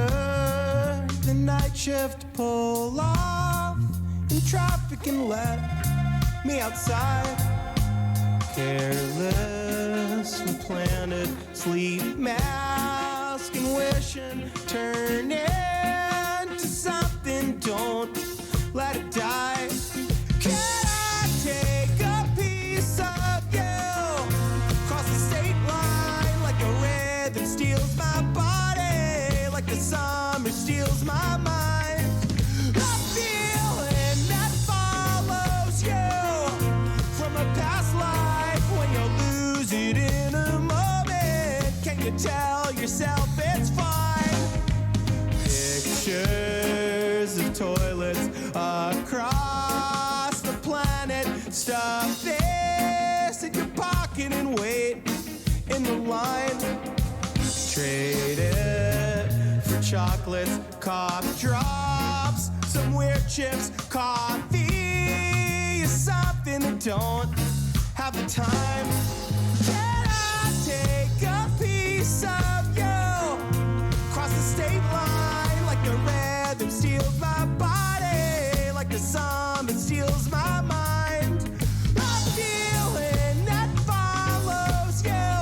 the night shift, pull off in traffic and let me outside. Carelessly planted sleep mask and wishing turn into something. Don't let it die. Can I take a piece of you? Cross the state line like a rhythm steals my body, like the summer steals my mind. A feeling that follows you from a past life when you lose it in a moment. Can you tell yourself it's fine? Pictures of toilets across the planet. Stuff this in your pocket and wait in the line. Trade it for chocolates, cough drops, some weird chips, coffee is something that don't have the time. Can I take a piece of you? Cross the state line like the rhythm steals my body, like the summer steals my mind. A feeling that follows you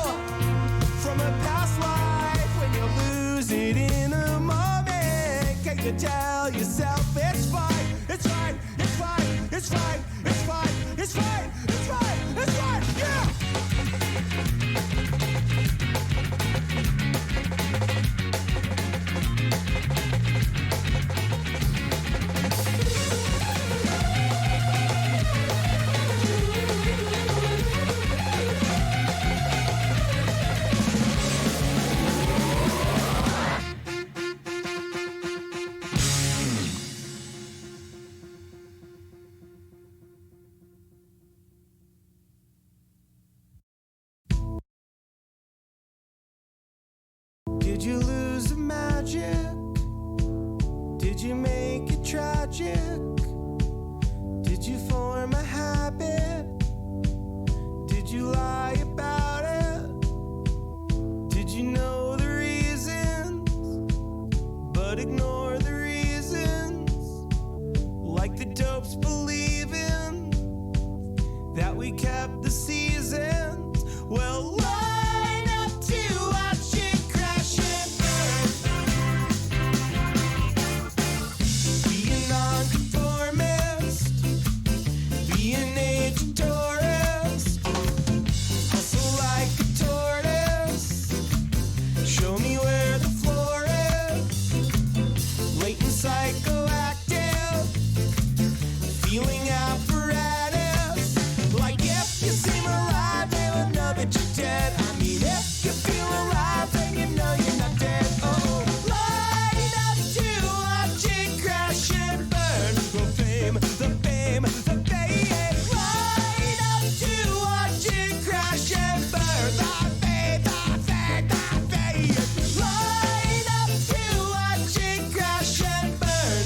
from a past life when you lose it in a moment. Can you tell yourself it's fine, it's fine, it's fine, it's fine, it's fine, it's fine, it's fine, it's fine, yeah! Did you lose the magic? Did you make it tragic? Did you form a habit? Did you lie about it? Did you know the reasons, but ignore the reasons? Like the dopes believing that we kept the seasons. Well, line up to watch it crash and burn. Be a nonconformist, be an agent tourist, hustle like a tortoise, show me where the floor is, latent psychoactive, feeling apparatus, like if you seem alive, they would know that you're dead. I mean, if you feel alive, then you know you're not dead. Oh, light up to watch it crash and burn. The fame, the fame, the fame. Light up to watch it crash and burn. The fame, the fame, the fame. Light up to watch it crash and burn.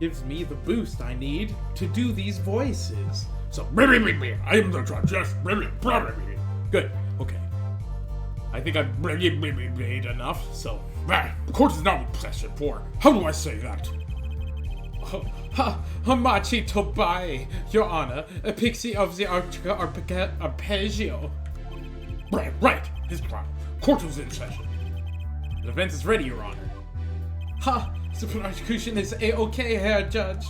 gives me the boost I need to do these voices. So, I am the judge, yes. Good, okay. I think I've made enough, so... The court is now in session for... How do I say that? Hamachi Tobai, Your Honor, a pixie of the arpeggio. Right, his trial. Court is in session. The defense is ready, Your Honor. Ha! The prosecution is A-OK, Herr Judge.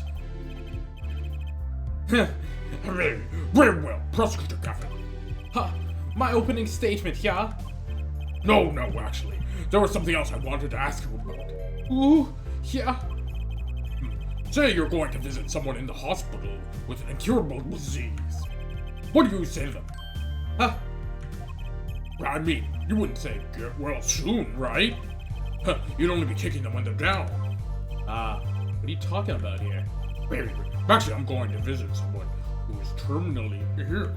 Very well, Prosecutor Gaffin. Ha! My opening statement, yeah? No, actually. There was something else I wanted to ask you about. Ooh, yeah? Say you're going to visit someone in the hospital with an incurable disease. What do you say to them? Huh? I mean, you wouldn't say get well soon, right? You'd only be kicking them when they're down. What are you talking about here? Actually, I'm going to visit someone who is terminally ill.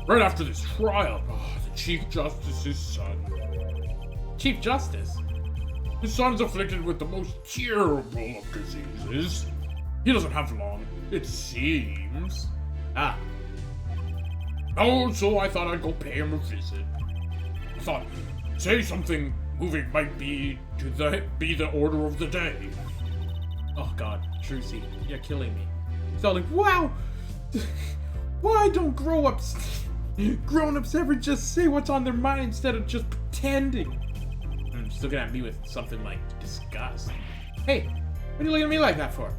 Right after this trial, the Chief Justice's son. Chief Justice? His son's afflicted with the most terrible of diseases. He doesn't have long, it seems. Oh, so I thought I'd go pay him a visit. I thought, say something moving might be the order of the day. Oh God, Trucy, you're killing me. So like, wow! Why don't grown-ups ever just say what's on their mind instead of just pretending? She's looking at me with something like disgust. Hey, what are you looking at me like that for?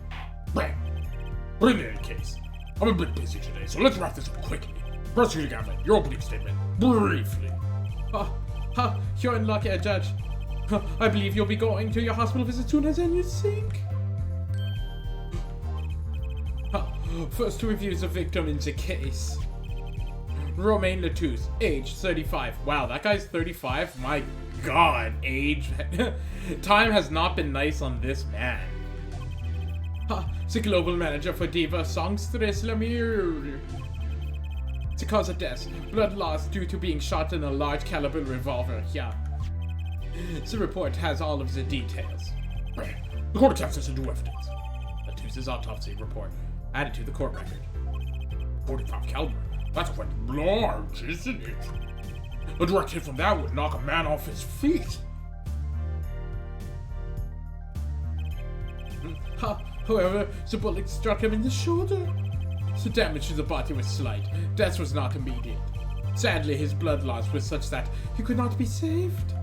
Right. But in any case, I'm a bit busy today, so let's wrap this up quickly. Prosecutor Gaffin, your opening statement, briefly. You're in luck, Judge. I believe you'll be going to your hospital visit soon as you think. First to review the victim in the case. Romain Latouche, age 35. Wow, that guy's 35? My God, age. Time has not been nice on this man. The global manager for Diva Songstress Lemire. The cause of death, blood loss due to being shot in a large caliber revolver, yeah. The report has all of the details. The court accepts this into evidence. Latouche's autopsy report, added to the court record. 45 caliber. That's quite large, isn't it? A direct hit from that would knock a man off his feet. However, the bullet struck him in the shoulder. The damage to the body was slight. Death was not immediate. Sadly, his blood loss was such that he could not be saved.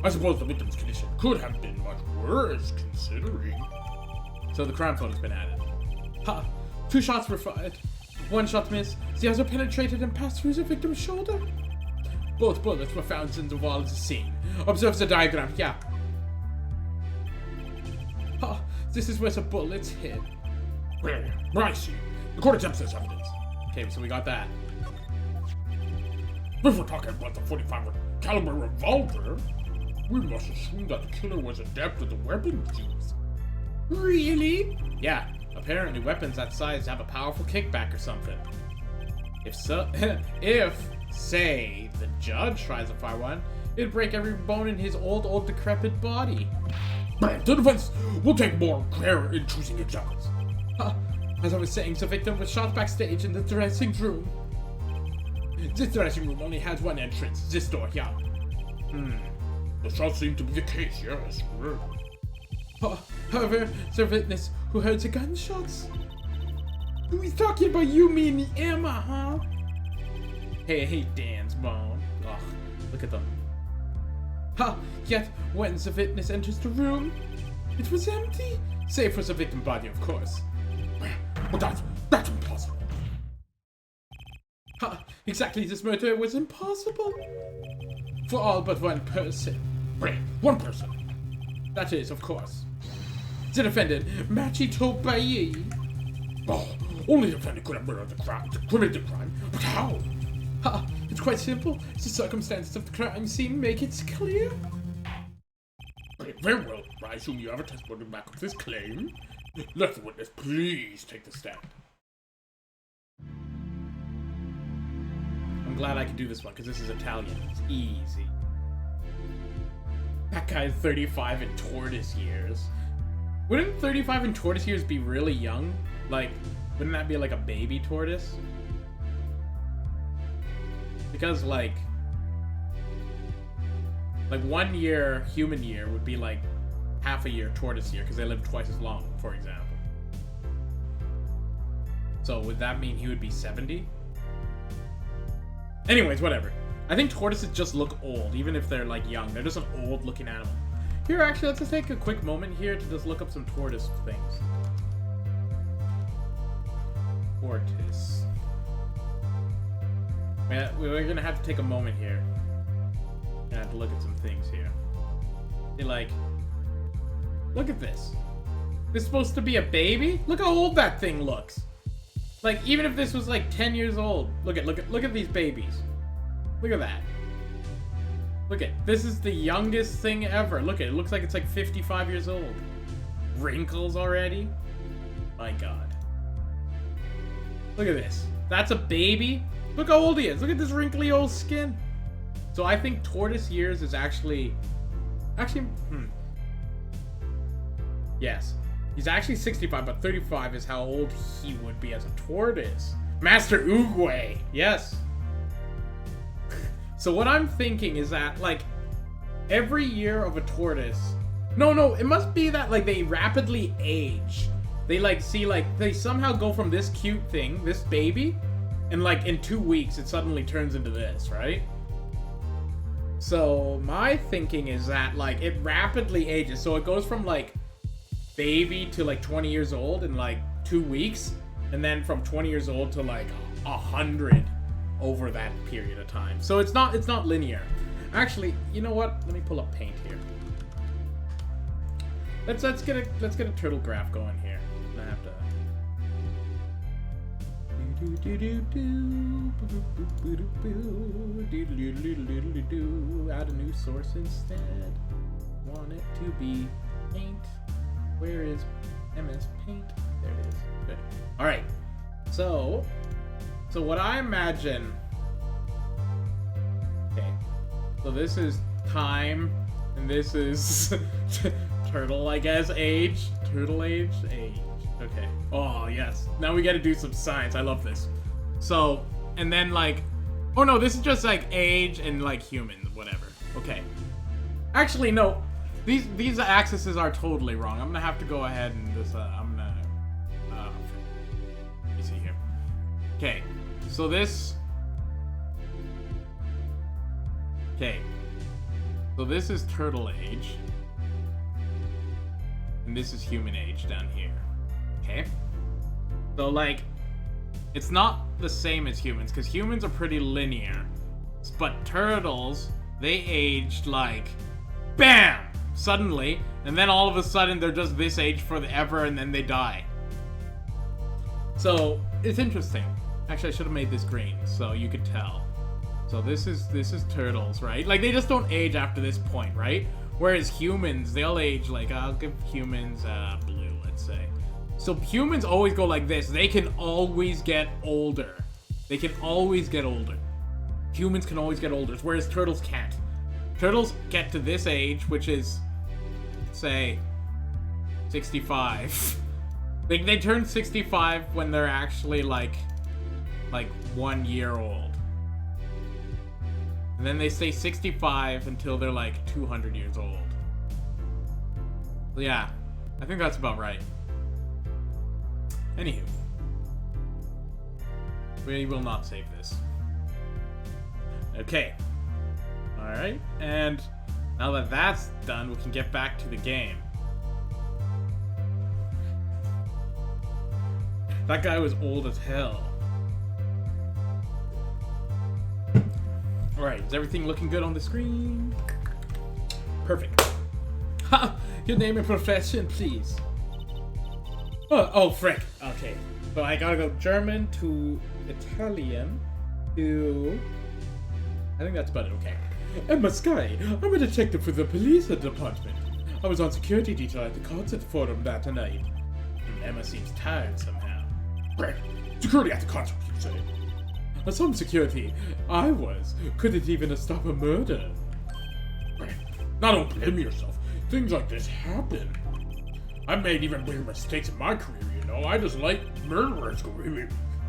I suppose the victim's condition could have been much worse, considering. So the crime photo's been added. 2 shots were fired. 1 shot missed. The other penetrated and passed through the victim's shoulder. Both bullets were found in the wall of the scene. Observe the diagram, yeah. This is where the bullets hit. I see. The court accepts this evidence. Okay, so we got that. If we're talking about the 45 caliber revolver, we must assume that the killer was adept at the weapons use. Really? Yeah, apparently weapons that size have a powerful kickback or something. If so, say, the judge tries to fire one, it'd break every bone in his old decrepit body. The defense will take more care in choosing examples. As I was saying, the victim was shot backstage in the dressing room. This dressing room only has one entrance, this door here. This shall seem to be the case, yes. However, the witness who heard the gunshots. He's talking about you, me, and Emma, huh? Hey, Dan's mom. Ugh, look at them. Yet, when the witness enters the room, it was empty. Save for the victim body, of course. But that's impossible. Exactly, this murder was impossible. For all but one person. Right, one person. That is, of course, the defendant, Machito Bayi. Oh, only the defendant could have murdered committed the crime. But how? It's quite simple. The circumstances of the crime scene make it clear. Very well. I assume you have a testimony to back up this claim. Let the witness please take the stand. I'm glad I can do this one, because this is Italian. It's easy. That guy's 35 in tortoise years. Wouldn't 35 in tortoise years be really young? Like, wouldn't that be like a baby tortoise? Because like 1 year human year would be like half a year tortoise year because they live twice as long, for example. So would that mean he would be 70? Anyways, whatever. I think tortoises just look old, even if they're like young. They're just an old looking animal. Here, actually, let's just take a quick moment here to just look up some tortoise things. Tortoise. Man, we're gonna have to take a moment here. We're gonna have to look at some things here. They like, look at this. This is supposed to be a baby? Look how old that thing looks. Like, even if this was like 10 years old, look at these babies. Look at that. Look at, this is the youngest thing ever. Look at it, looks like it's like 55 years old. Wrinkles already. My God. Look at this. That's a baby. Look how old he is. Look at this wrinkly old skin. So I think tortoise years is actually, yes. He's actually 65, but 35 is how old he would be as a tortoise. Master Oogway, yes. So what I'm thinking is that, like, every year of a tortoise... No, it must be that, like, they rapidly age. They, like, see, like, they somehow go from this cute thing, this baby, and, like, in 2 weeks, it suddenly turns into this, right? So my thinking is that, like, it rapidly ages. So it goes from, like, baby to like 20 years old in like 2 weeks, and then from 20 years old to like 100 over that period of time. So it's not linear. Actually, you know what? Let me pull up Paint here. Let's get a turtle graph going here. I have to add a new source instead. Want it to be Paint. Where is MS Paint? There it is. Good. All right. So what I imagine. Okay. So this is time, and this is turtle, I guess. Age. Turtle age. Age. Okay. Oh yes. Now we got to do some science. I love this. So, and then like, oh no, this is just like age and like human, whatever. Okay. Actually, no. These axes are totally wrong. I'm gonna have to go ahead and just let me see here. Okay, so this. Okay, so this is turtle age, and this is human age down here. Okay, so like, it's not the same as humans because humans are pretty linear, but turtles, they aged like, BAM! Suddenly, and then all of a sudden they're just this age forever, and then they die. So it's interesting. Actually, I should have made this green so you could tell. So this is turtles, right? Like they just don't age after this point, right? Whereas humans, they'll age like, I'll give humans blue, let's say. So humans always go like this. They can always get older. They can always get older. Humans can always get older, whereas turtles can't. Turtles get to this age, which is, say, 65. They turn 65 when they're actually like 1 year old. And then they stay 65 until they're like 200 years old. So yeah, I think that's about right. Anywho. We will not save this. Okay. Alright, and now that that's done, we can get back to the game. That guy was old as hell. Alright, is everything looking good on the screen? Perfect. Ha! Your name and profession, please. Oh, frick. Okay. So I gotta go German to Italian to... I think that's about it, okay. Emma Sky, I'm a detective for the police department. I was on security detail at the concert forum that night. Emma seems tired somehow. Great. Security at the concert, you say? Some security. I was. Couldn't even stop a murder. Great. Now don't blame yourself. Things like this happen. I've made even bigger mistakes in my career, you know. I just like murderers.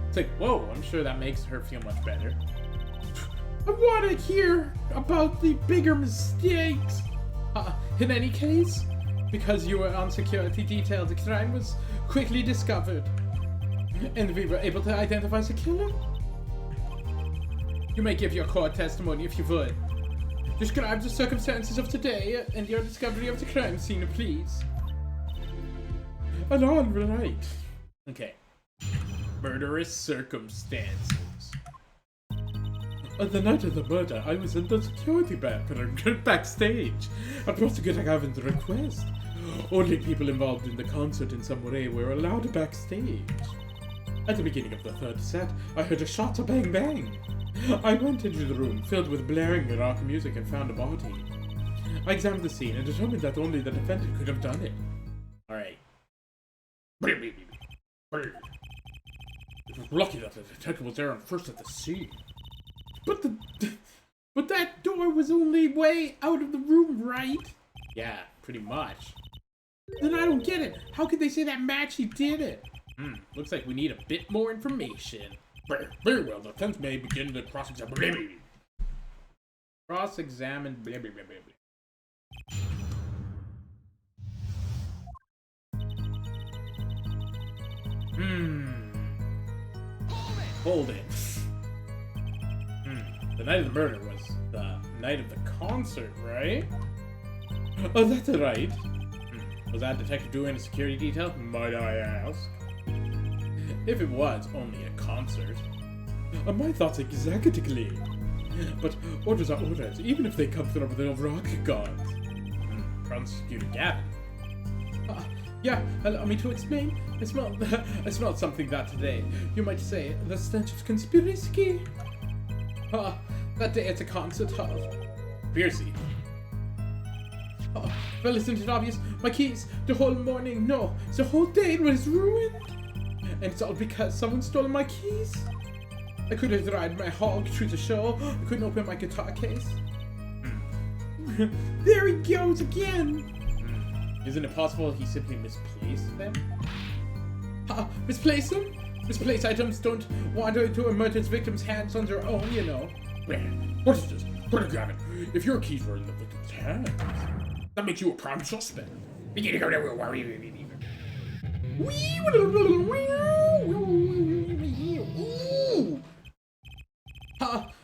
It's like, whoa, I'm sure that makes her feel much better. I want to hear about the bigger mistakes. In any case, because you were on security detail, the crime was quickly discovered. And we were able to identify the killer. You may give your court testimony if you would. Describe the circumstances of today and your discovery of the crime scene, please. And all right. Okay. Murderous circumstances. On the night of the murder, I was in the security backstage at Prosecutor Gavin's request. Only people involved in the concert in some way were allowed backstage. At the beginning of the third set, I heard a shot of bang bang. I went into the room filled with blaring rock music and found a body. I examined the scene and determined that only the defendant could have done it. Alright. It was lucky that the detective was there and first at the scene. But that door was only way out of the room, right? Yeah, pretty much. Then I don't get it. How could they say that Matchy did it? Looks like we need a bit more information. Very well, the defense may begin to cross-examine. Cross-examine. Hold it. The night of the murder was the night of the concert, right? Oh, that's right. Was that detective doing a security detail, might I ask? If it was only a concert. My thoughts exactly. But orders are orders, even if they come from the rock gods. Prosecutor Gavin. Yeah, allow me to explain. I smelled something that today. You might say the stench of conspiracy. That day at the concert hall. Piercy. Well, isn't it obvious? My keys, the whole morning, no, the whole day was ruined. And it's all because someone stole my keys. I couldn't ride my hog through the show. I couldn't open my guitar case. There he goes again. Isn't it possible he simply misplaced them? Misplace them? Misplaced items don't wander into a murdered victim's hands on their own, you know. What is this? Brother Gavin, if your keys were in the victim's hands, that makes you a prime suspect.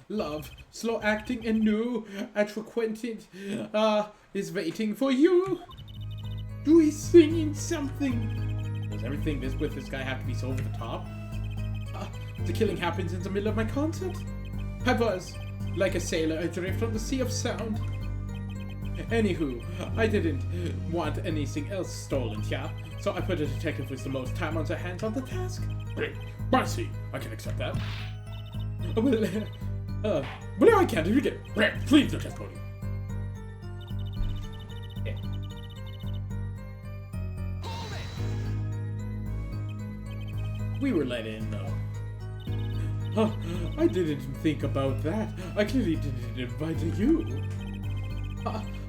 Love, slow acting and new at frequented, is waiting for you. Do we singing something? Does everything with this guy have to be so over the top? The killing happens in the middle of my concert. I was, like a sailor, adrift on the sea of sound. Anywho, I didn't want anything else stolen, yeah? So I put a detective with the most time on their hands on the task. Mercy, I can accept that. Well, no, I can't. You get please, the testimony. Yeah. We were let in, though. I didn't think about that. I clearly didn't invite you.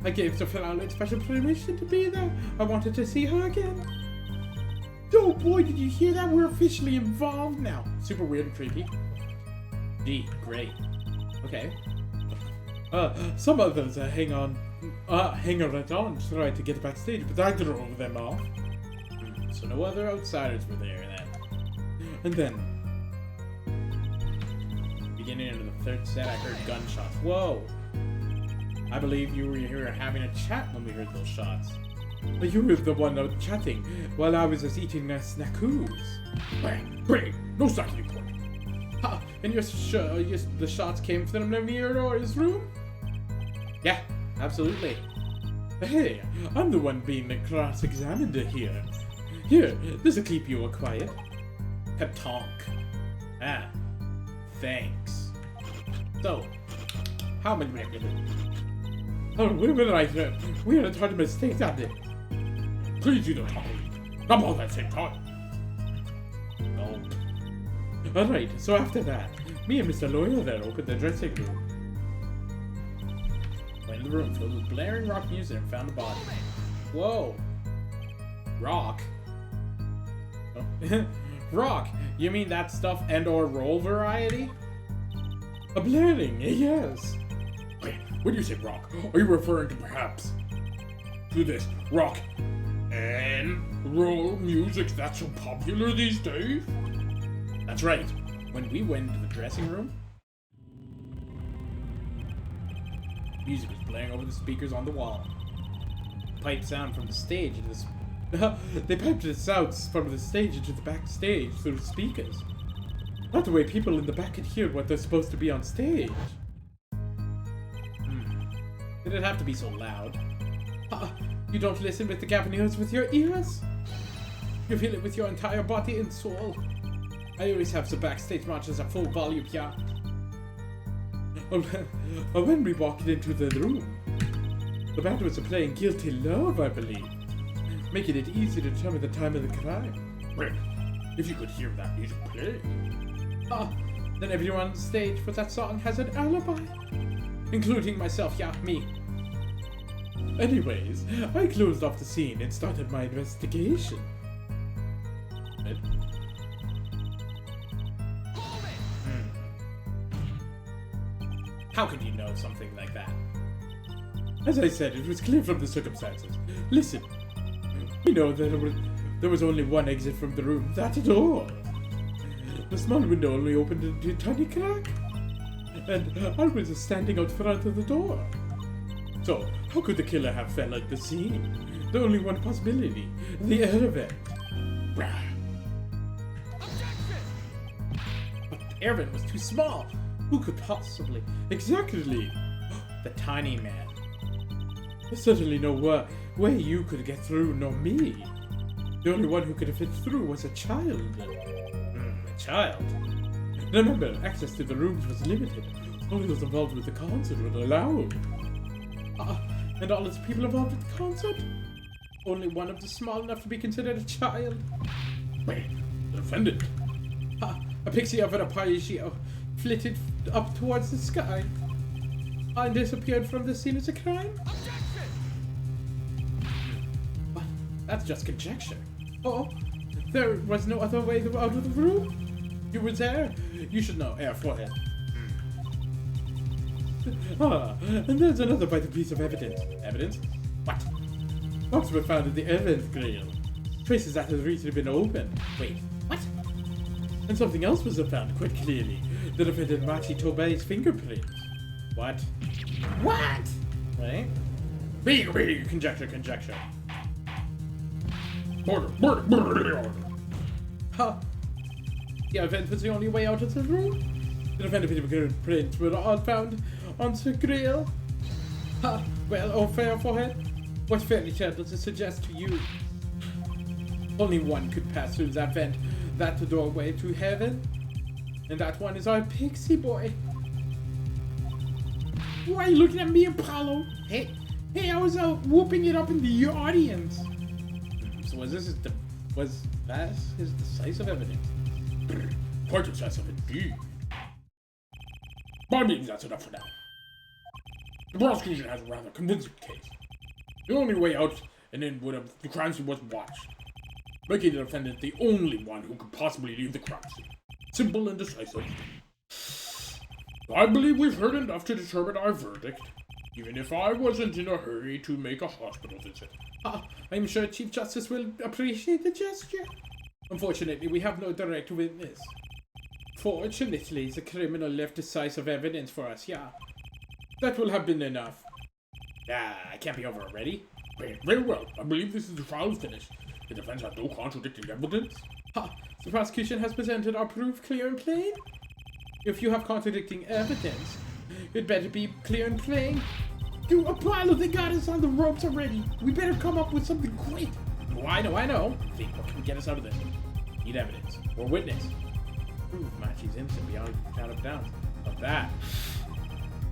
I gave the Flowlet special permission to be there. I wanted to see her again. Oh boy, did you hear that? We're officially involved now. Super weird and creepy. Gee, great. Okay. Some others hang around and try to get backstage, but I drove them off. So no other outsiders were there then. And then, beginning of the third set, I heard gunshots. Whoa! I believe you were here having a chat when we heard those shots. But you were the one out chatting while I was just eating my snackoos. Great! No snacking report! And the shots came from near his room? Yeah, absolutely. Hey, I'm the one being cross-examined here. Here, this'll keep you quiet. Pep talk. Thanks. So, how many minutes? Oh, wait a minute, we had a ton of mistakes on it. Please do not talk to me. Not all at the same time. No. Alright, so after that, me and Mr. Lawyer then opened the dressing room. Went in the room filled with blaring rock music and found a body. Whoa. Rock? Oh. Rock? You mean that stuff and or roll variety? A blending, yes. Wait, when you say rock, are you referring to perhaps to this rock and roll music that's so popular these days? That's right. When we went into the dressing room, music was playing over the speakers on the wall. Piped sound from the stage into the they piped the sounds from the stage into the backstage through the speakers. Not the way people in the back could hear what they're supposed to be on stage. Did it have to be so loud? You don't listen with the Gaviniers with your ears? You feel it with your entire body and soul. I always have the backstage matches at full volume, yeah. When we walked into the room, the band was playing Guilty Love, I believe, making it easy to determine the time of the crime. Well, if you could hear that music play. Then everyone on stage for that song has an alibi. Including myself, yeah, me. Anyways, I closed off the scene and started my investigation. How could you know something like that? As I said, it was clear from the circumstances. Listen, you know that there was only one exit from the room, that door. The small window only opened into a tiny crack, and I was just standing out front of the door. So, how could the killer have fell at the scene? The only one possibility, the air vent. But the air vent was too small. Who could possibly? Exactly! The tiny man. There's certainly no way you could get through, nor me. The only one who could have fit through was a child. A child? Remember, access to the rooms was limited. Only those involved with the concert were allowed. And all of the people involved with the concert? Only one of them small enough to be considered a child. Wait, the defendant? A pixie of an Apagio flitted up towards the sky and disappeared from the scene as a crime? But that's just conjecture. Oh, there was no other way out of the room? You were there? You should know. Air forehead. And there's another vital piece of evidence. Evidence? What? Box were found in the evidence grill. Traces that had recently been opened. Wait, what? And something else was found quite clearly. The defendant Machi Tobei's fingerprints. What? What? Right? Read, conjecture. Order. Huh. The event was the only way out of the room? The defendant's fingerprints were all found on the grill. Well, fair forehead. What fairy tale does it suggest to you? Only one could pass through that vent, that doorway to heaven. And that one is our pixie boy. Why are you looking at me, Apollo? Hey, I was out whooping it up in the audience. So was that his decisive evidence? Quite decisive indeed. But maybe that's enough for now. The prosecution has a rather convincing case. The only way out and in would have the crime scene was watched, making the defendant the only one who could possibly leave the crime scene. Simple and decisive. I believe we've heard enough to determine our verdict, even if I wasn't in a hurry to make a hospital visit. I'm sure Chief Justice will appreciate the gesture. Unfortunately, we have no direct witness. Fortunately, the criminal left decisive evidence for us, yeah. That will have been enough. I can't be over already. Very well. I believe this is the trial finished. The defense has no contradicting evidence. The prosecution has presented our proof clear and plain. If you have contradicting evidence, it better be clear and plain. You, Apollo, they got us on the ropes already. We better come up with something quick. Oh, I know. Think, what can we get us out of this? Need evidence. Or witness. Prove Machi's innocent beyond a doubt. Of that.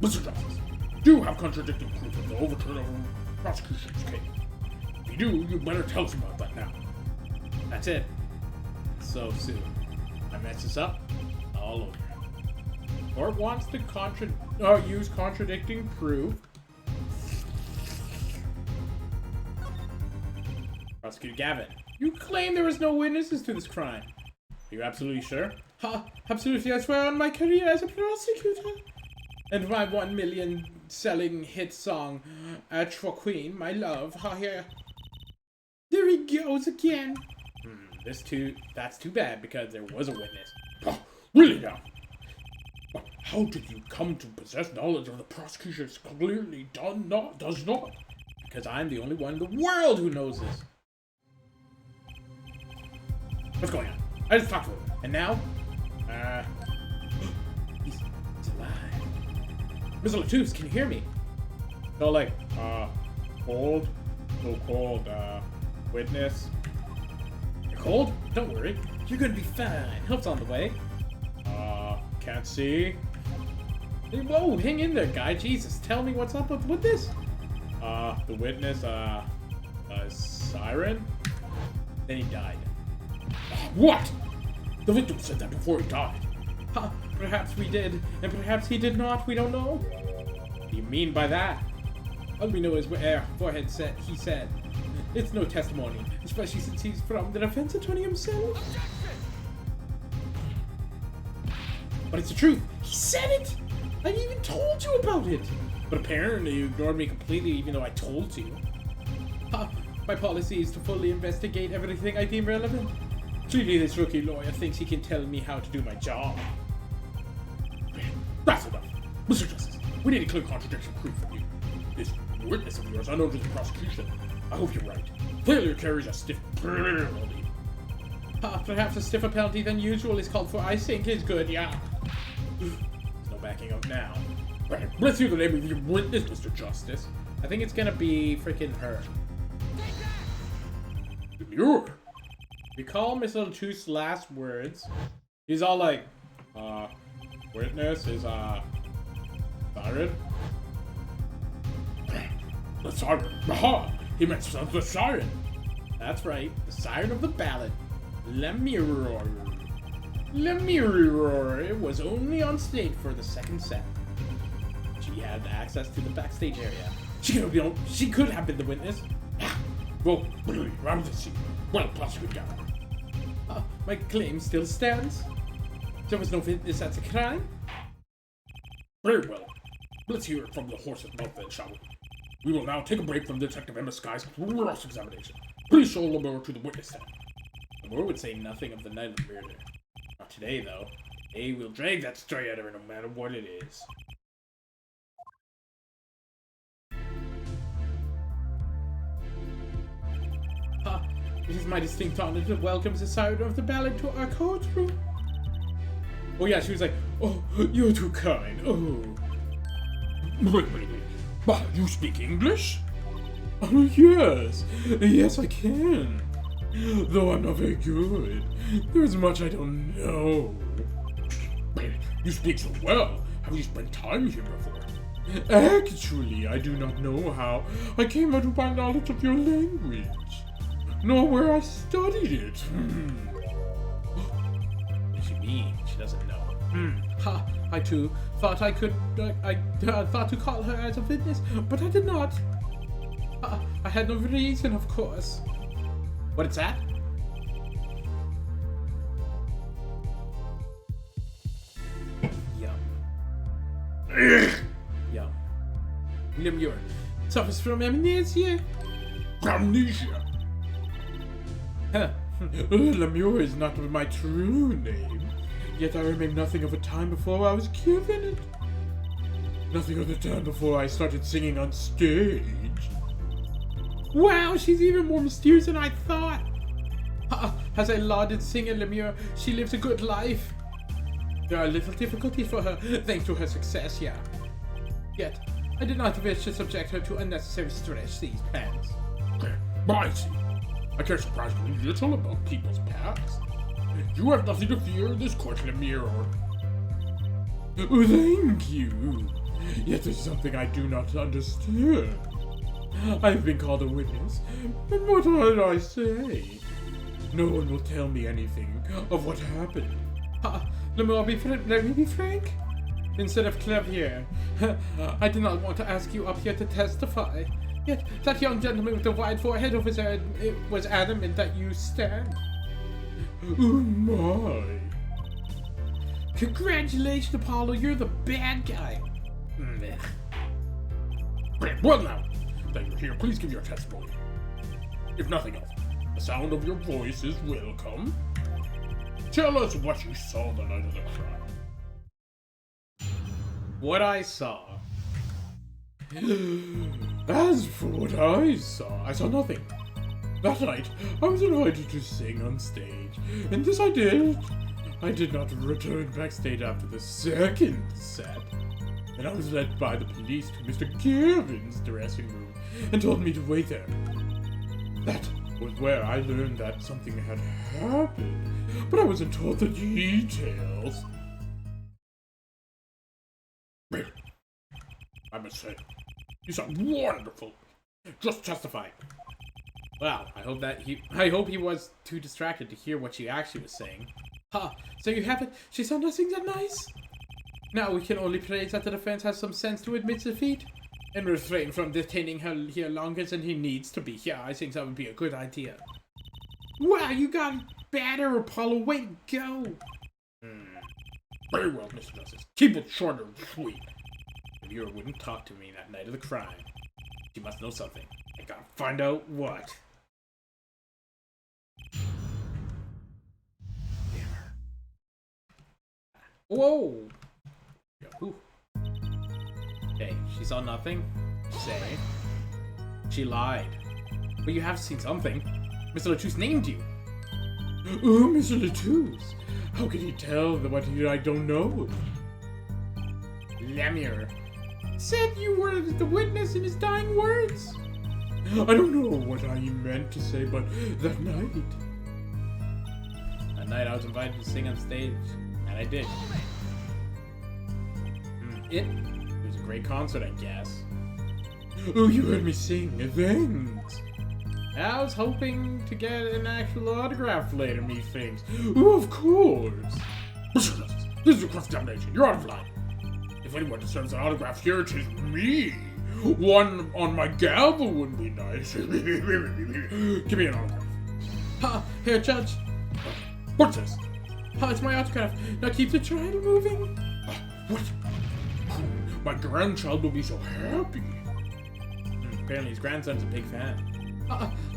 Mr. Justice, do you have contradicting proof of the overturn of the prosecution's case? If you do, you better tell us about that now. That's it. So soon. I mess this up all over. Court wants to use contradicting proof Prosecutor Gavin, you claim there was no witnesses to this crime. Are you absolutely sure? Ha! Absolutely, I swear on my career as a prosecutor. And my 1 million selling hit song, Queen, My Love. Ha, here. There he goes again. That's too bad because there was a witness. Oh, really now? How did you come to possess knowledge of the prosecution's clearly does not? Because I'm the only one in the world who knows this. What's going on? I just talked to him. And now? He's alive. Mr. Latouche, can you hear me? So like, cold? So cold, witness. You're cold? Don't worry. You're gonna be fine. Help's on the way. Can't see. Hey, whoa, hang in there, guy. Jesus, tell me what's up with this. The witness, siren? Then he died. What? The victim said that before he died. Perhaps we did, and perhaps he did not. We don't know. What do you mean by that? All we know is where forehead said he said. It's no testimony, especially since he's from the defense attorney himself. But it's the truth. He said it. I even told you about it. But apparently you ignored me completely, even though I told you. My policy is to fully investigate everything I deem relevant. Clearly this rookie lawyer thinks he can tell me how to do my job. That's enough. Mr. Justice, we need a clear contradiction proof from you. This witness of yours unknown to the prosecution. I hope you're right. Failure carries a stiff penalty. Perhaps a stiffer penalty than usual is called for. I think is good, yeah. There's no backing up now. Right, let's hear the name of your witness, Mr. Justice. I think it's gonna be freaking her. Demure. Recall Miss Latouche's last words. He's all like, witness is, siren? The siren. Aha! He meant the siren. That's right, the siren of the ballad. Lemire. Lemire was only on stage for the second set. She had access to the backstage area. She could have been the witness. Well, round the scene. Well, prosecutor Gavin. My claim still stands. There was no witness at the crime. Very well. Let's hear it from the horse's mouth then, shall we? We will now take a break from Detective Emma Sky's cross-examination. Please show Lemire to the witness stand. Lemire would say nothing of the night of the murder. Not today, though. They will drag that story out of her no matter what it is. It is my distinct honor to welcome the siren of the ballad to our courtroom. Oh yeah, she was like, oh, you're too kind, oh. Wait. You speak English? Oh yes, yes I can. Though I'm not very good. There's much I don't know. You speak so well. Have you spent time here before? Actually, I do not know how I came into my knowledge of your language. Nor where I studied it. What does she mean? She doesn't know. I too thought I could. I thought to call her as a witness, but I did not. I had no reason, of course. What is that? Yum. Yum. Lemure suffers from amnesia. Amnesia. Lemure is not my true name, yet I remember nothing of a time before I was given it. Nothing of the time before I started singing on stage. Wow, she's even more mysterious than I thought. As a lauded singer, Lemure, she lives a good life. There are little difficulties for her, thanks to her success, yeah. Yet, I did not wish to subject her to unnecessary stress these pants. I see. I care surprisingly little about people's past. You have nothing to fear in this court, Lemire. Oh, thank you. Yet there's something I do not understand. I've been called a witness, and what did I say? No one will tell me anything of what happened. Let me be frank. Instead of Clavier, I did not want to ask you up here to testify. Yet that young gentleman with the wide forehead over his head, it was adamant that you stand. Oh my. Congratulations, Apollo, you're the bad guy. Meh. Well now, that you're here, please give your testimony. If nothing else, the sound of your voice is welcome. Tell us what you saw the night of the crime. What I saw. As for what I saw nothing. That night, I was invited to sing on stage, and this I did. I did not return backstage after the second set, and I was led by the police to Mr. Kevin's dressing room and told me to wait there. That was where I learned that something had happened, but I wasn't told the details. I must say, you sound wonderful. Just testify. Well, I hope he was too distracted to hear what she actually was saying. So you have it. She saw nothing that nice? Now we can only praise that the defense has some sense to admit defeat and refrain from detaining her here longer than he needs to be here. I think that would be a good idea. Wow, you got better, Apollo. Way to go. Very well, Mr. Justice. Keep it short and sweet. Lemure wouldn't talk to me that night of the crime. She must know something. I gotta find out what. Whoa! Ooh. Okay, she saw nothing. Say. She lied. But you have seen something. Mr. Latouche named you. Oh, Mr. Latouche. How can he tell what I don't know? Lemure said you were the witness in his dying words. I don't know what I meant to say, but that night... That night I was invited to sing on stage, and I did. It was a great concert, I guess. Oh, you heard me sing. Thanks. I was hoping to get an actual autograph later, methinks. Oh, of course. Mr. Justice, this is a cross-examination. You're out of line. If anyone deserves an autograph here, it is me. One on my gavel wouldn't be nice. Give me an autograph. Here, Judge. What's this? It's my autograph. Now keep the trial moving. What? My grandchild will be so happy. Apparently his grandson's a big fan.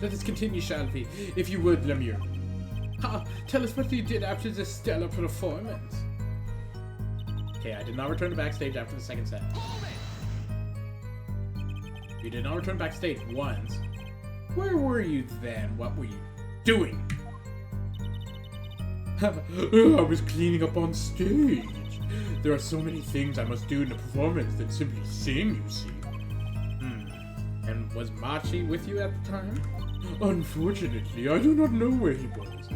Let us continue, shall we? If you would, Lemure. Tell us what you did after this stellar performance. Okay, I did not return to backstage after the second set. You did not return backstage once. Where were you then? What were you doing? I was cleaning up on stage. There are so many things I must do in a performance than simply sing, you see. And was Machi with you at the time? Unfortunately, I do not know where he was.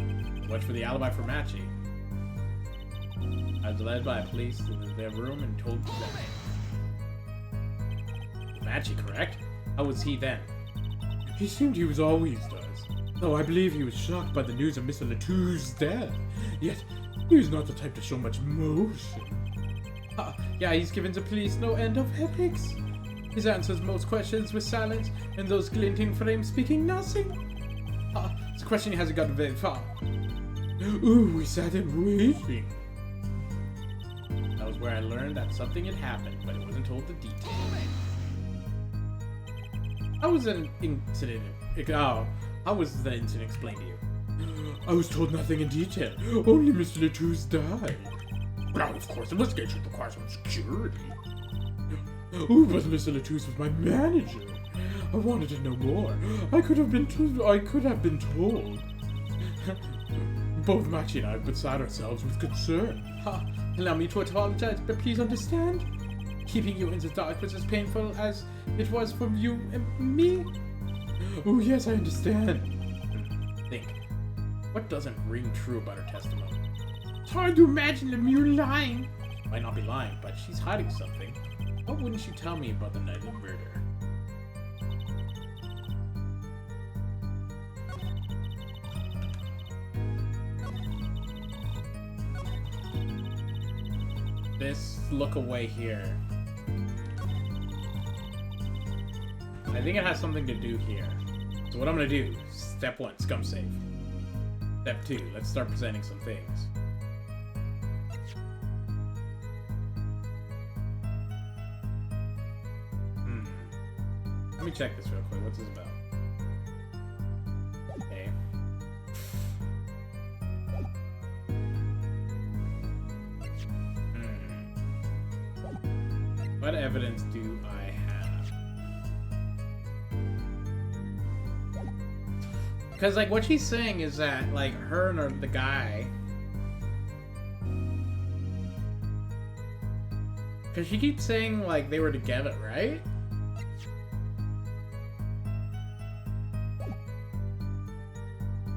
What's for the alibi for Machi? I was led by police to their room and told them. Machi, correct? How was he then? He seemed he was always does. Though I believe he was shocked by the news of Mr. Latouche's death. Yet, he was not the type to show much emotion. Yeah, he's given the police no end of headaches. His answers most questions with silence, and those glinting frames speaking nothing. It's a question he hasn't gotten very far. Ooh, we sat and waiting. That was where I learned that something had happened, but it wasn't told the details. How was an incident? How was the incident explained to you? I was told nothing in detail. Only Mr. Latouche died. Now, of course, investigation requires some security. Oh, but Mr. Latouche was my manager. I wanted to know more. I could have been told. Both Machi and I were beside ourselves with concern. Allow me to apologize, but please understand. Keeping you in the dark was as painful as it was for you and me. Oh, yes, I understand. Think. What doesn't ring true about her testimony? It's hard to imagine Lemure lying. She might not be lying, but she's hiding something. What wouldn't she tell me about the night of the murder? This look away here. I think it has something to do here. So what I'm gonna do, step 1, scum save. Step 2, let's start presenting some things. Let me check this real quick. What's this about? Okay. What evidence do I have? Because, like, what she's saying is that, like, her and the guy... Because she keeps saying, like, they were together, right?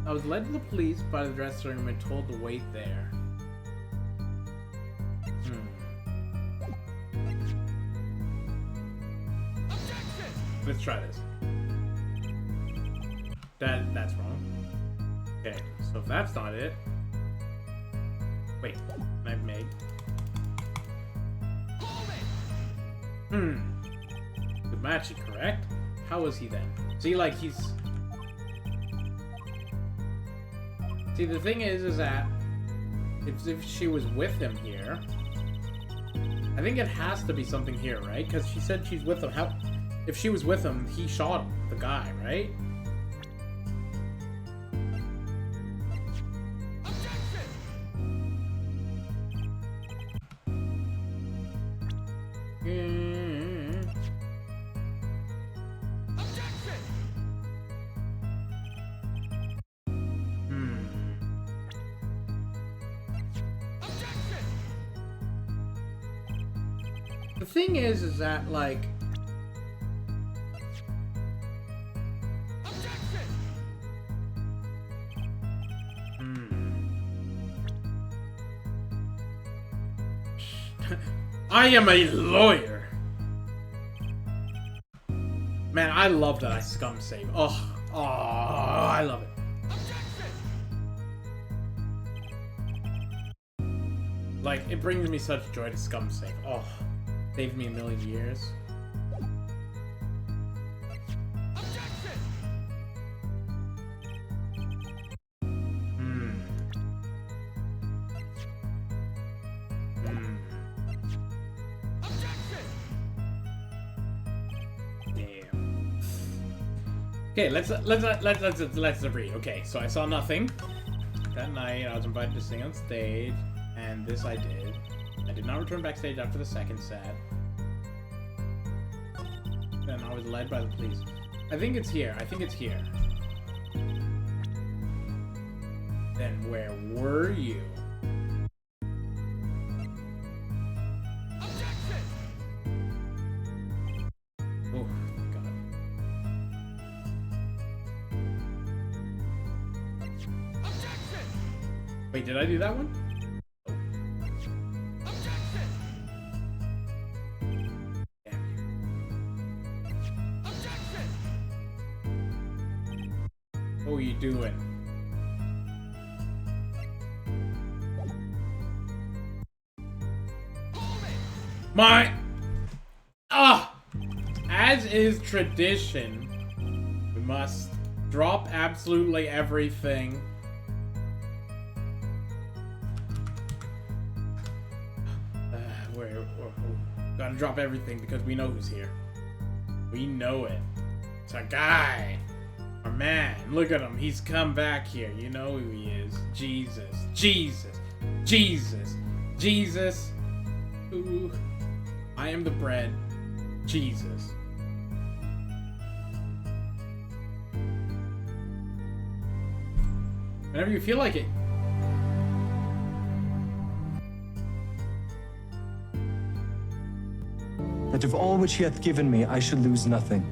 I was led to the police by the dressing room and told to wait there. Let's try this. That's wrong. Okay, so if that's not it... Wait, I've made... The match is correct? How was he then? See, like, he's... See, the thing is that if she was with him here, I think it has to be something here, right? Because she said she's with him. How? If she was with him, he shot the guy, right? The thing is that, like... I am a lawyer! Man, I love that I scum save. Oh, I love it. Like, it brings me such joy to scum save. Oh. Saved me a million years. Damn. Okay, let's agree. Okay, so I saw nothing. That night, I was invited to sing on stage, and this I did. I did not return backstage after the second set. Then I was led by the police. I think it's here. I think it's here. Then where were you? Oh, God. Wait, did I do that one? What are you doing? As is tradition, we must drop absolutely everything. Gotta drop everything because we know who's here. We know it. It's a guy. Our man. Look at him. He's come back here. You know who he is. Jesus. Jesus. Jesus. Jesus. Ooh. I am the bread. Jesus. Whenever you feel like it. That of all which he hath given me, I should lose nothing,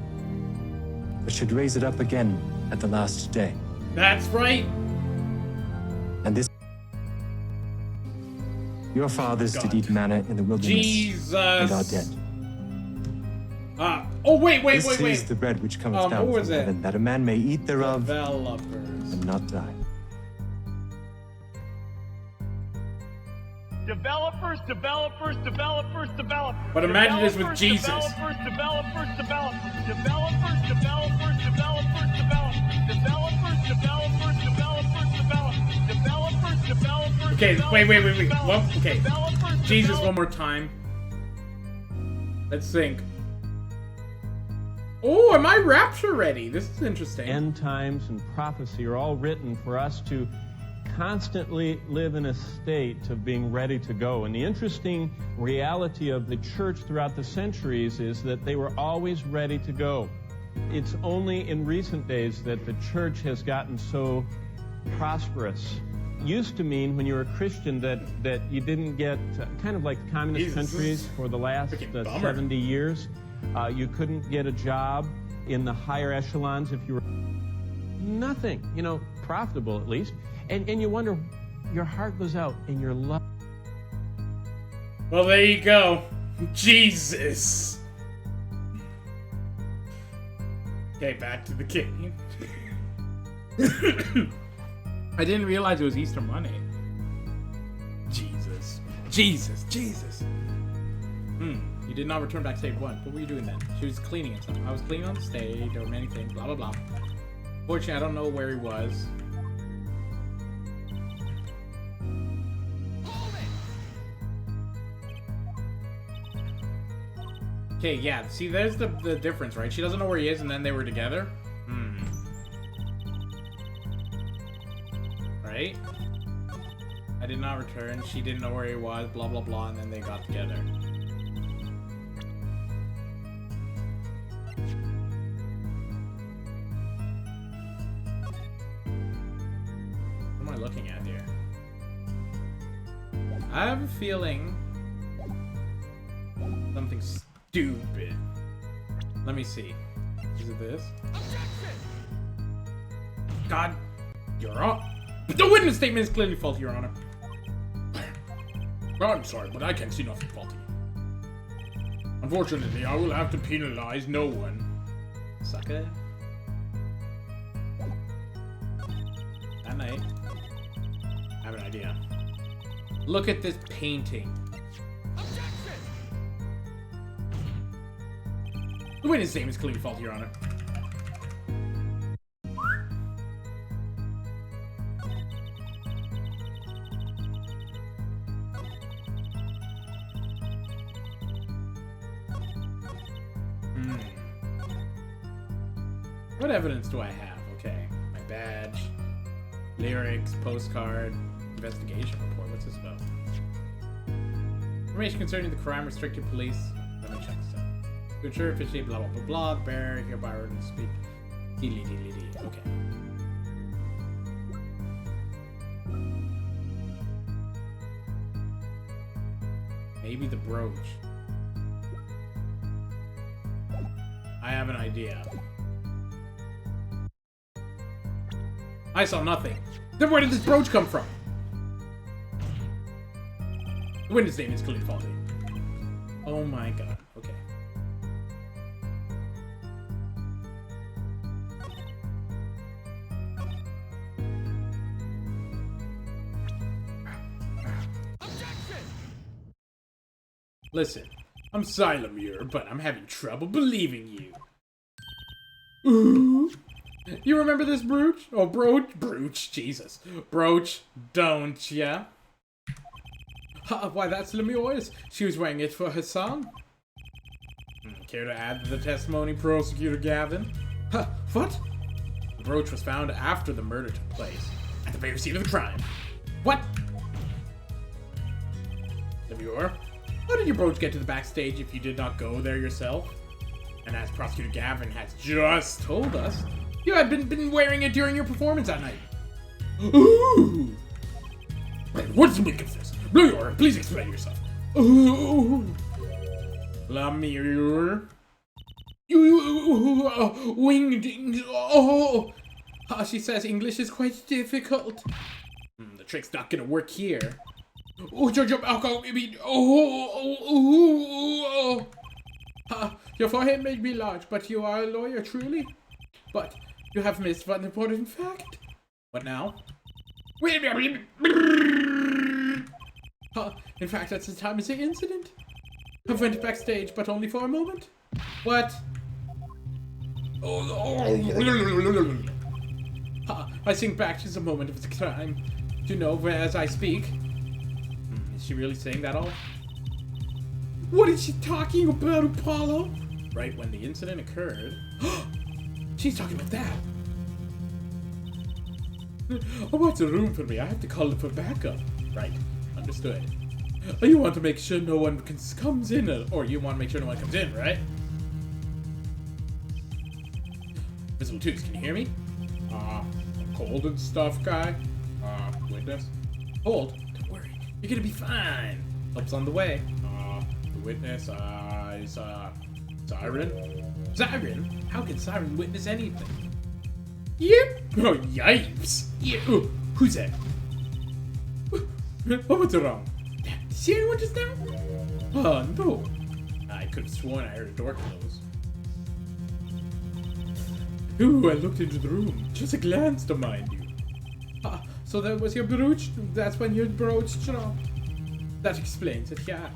but should raise it up again at the last day. That's right. And this... Your fathers did eat manna in the wilderness, Jesus. and are dead. Oh, wait. This is the bread which cometh down from heaven, that a man may eat thereof and not die. Developers. But imagine this with Jesus. Developers. Okay, wait. Well, okay. Jesus, one more time. Let's think. Oh, am I rapture ready? This is interesting. End times and prophecy are all written for us to constantly live in a state of being ready to go. And the interesting reality of the church throughout the centuries is that they were always ready to go. It's only in recent days that the church has gotten so prosperous. It used to mean when you were a Christian that you didn't get, kind of like communist countries for the last 70 years, you couldn't get a job in the higher echelons if you were nothing, profitable at least. And you wonder, your heart goes out and your love. Well, there you go. Jesus. Okay, back to the game. I didn't realize it was Easter Monday. Jesus. You did not return backstage. What were you doing then? She was cleaning and stuff. I was cleaning on the stage. There were many things. Blah, blah, blah. Fortunately, I don't know where he was. Okay, yeah, see, there's the difference, right? She doesn't know where he is, and then they were together? Right? I did not return, she didn't know where he was, blah, blah, blah, and then they got together. What am I looking at here? I have a feeling something stupid. Let me see. Is it this? God, Your Honor. The witness statement is clearly faulty, Your Honor. I'm sorry, but I can't see nothing faulty. Unfortunately, I will have to penalize no one. Sucker. That night. I have an idea. Look at this painting. The witness statement is clearly faulty, Your Honor. What evidence do I have? Okay, my badge, lyrics, postcard, investigation report. What's this about? Information concerning the crime, restricted police. Let me check this out. To ensure efficiency, blah blah blah blah. Bear hereby ordered to speak. Okay. Maybe the brooch. I have an idea. I saw nothing. Then where did this brooch come from? The witness statement is clearly faulty. Oh my god. Okay. Listen, I'm Xylemure, but I'm having trouble believing you. Ooh. You remember this brooch? Oh, brooch, Jesus. Brooch, don't ya? Why, that's Lemure's. She was wearing it for her son. Care to add to the testimony, Prosecutor Gavin? What? The brooch was found after the murder took place, at the very scene of the crime. What? Lemure, how did your brooch get to the backstage if you did not go there yourself? And as Prosecutor Gavin has just told us, you had been wearing it during your performance that night. Ooh! What's the meaning of this? Lemure, please explain yourself. Ooh! Lemure? Wingdings. Oh! She says English is quite difficult. The trick's not gonna work here. Oh, your forehead may be large, but you are a lawyer, truly? But you have missed one important fact. What now? In fact, that's the time of the incident. I went backstage, but only for a moment. What? I think back to the moment of the crime. To know where as I speak. Is she really saying that all? What is she talking about, Apollo? Right when the incident occurred. She's talking about that. Oh, what's a room for me? I have to call for backup. Right. Understood. You want to make sure no one comes in, or you want to make sure no one comes in, right? Missile Toots, can you hear me? Cold and stuff, guy. Witness. Cold? Don't worry. You're gonna be fine. Help's on the way. The witness, is, Siren? Siren? How can Siren witness anything? Yep. Oh, yipes. Yeah. Oh, who's that? Oh, what's wrong? Did you see anyone just now? Oh, no. I could have sworn I heard a door close. Ooh, I looked into the room. Just a glance to mind you. So that was your brooch? That's when you broached up. That explains it, yeah.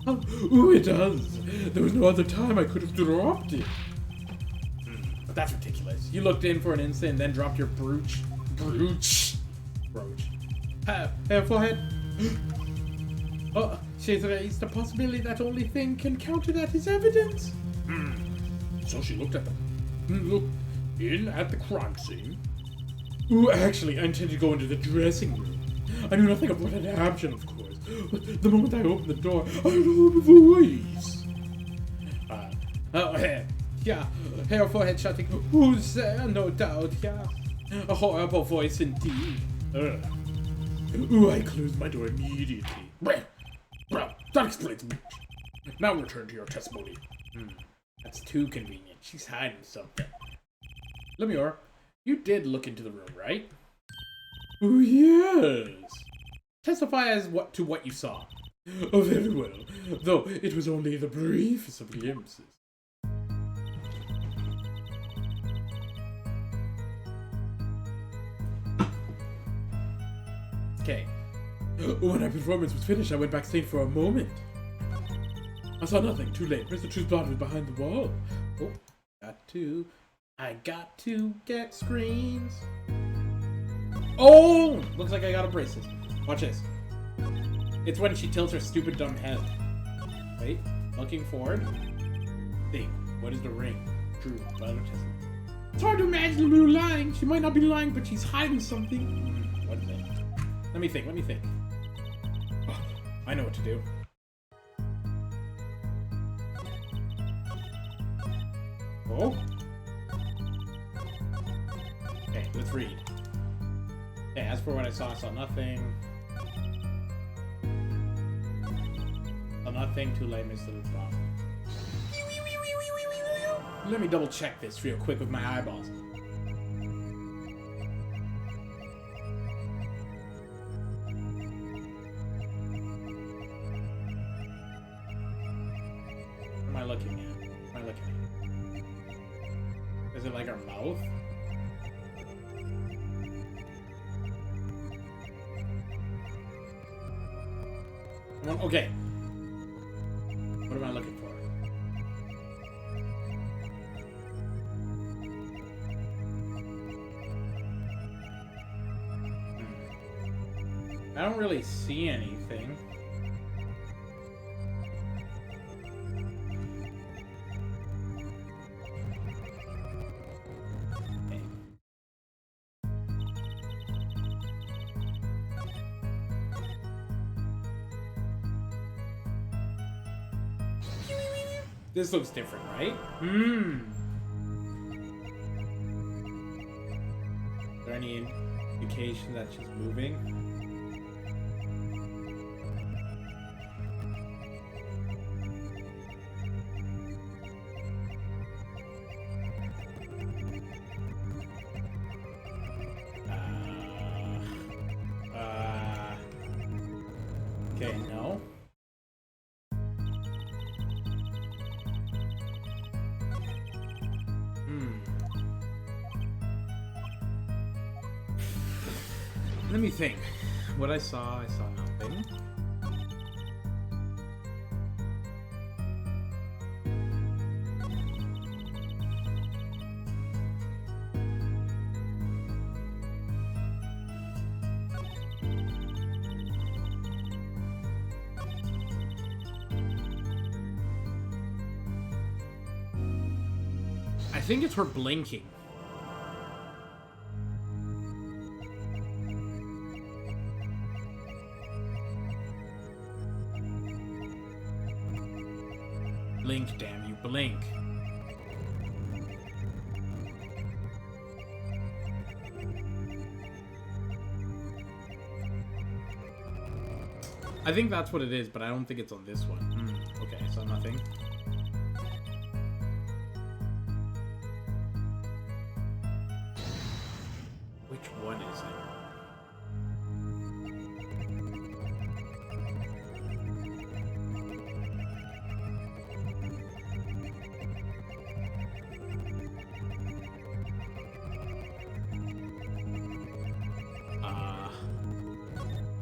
Oh, ooh, it does. There was no other time I could have dropped it. But that's ridiculous. You looked in for an instant and then dropped your brooch. Brooch. Forehead. Oh, she's raised the possibility that only thing can counter that is evidence. So she looked at them. Looked in at the crime scene. Ooh, actually, I intended to go into the dressing room. I knew nothing of what had happened, of course. But the moment I opened the door, I heard a voice. Yeah, hair, forehead shutting. Who's there? No doubt, yeah. A horrible voice indeed. Ooh, I closed my door immediately. Well, that explains much. Now return to your testimony. That's too convenient. She's hiding something. Lemure, you did look into the room, right? Oh, yes. Testify as to what you saw. Oh, very well. Though it was only the briefest of glimpses. Okay. When our performance was finished, I went backstage for a moment. I saw nothing. Too late. Mr. Truth's body was behind the wall. Oh, I got to get screens. Oh! Looks like I got a bracelet. Watch this. It's when she tilts her stupid dumb head. Wait. Looking forward. Think. What is the ring? True. Bible testament. It's hard to imagine Lou lying. She might not be lying, but she's hiding something. What is it? Let me think. Oh, I know what to do. Oh. Okay, let's read. Okay, as for what I saw nothing. Saw nothing, too late, Mr. Lutzbach. Let me double check this real quick with my eyeballs. What am I looking at? Is it like her mouth? Okay. What am I looking for? I don't really see anything. This looks different, right? Is there any indication that she's moving? Okay, no. Let me think. What I saw nothing. think it's her blinking. Blink, damn you, blink. I think that's what it is, but I don't think it's on this one. Okay, so nothing. Which one is it?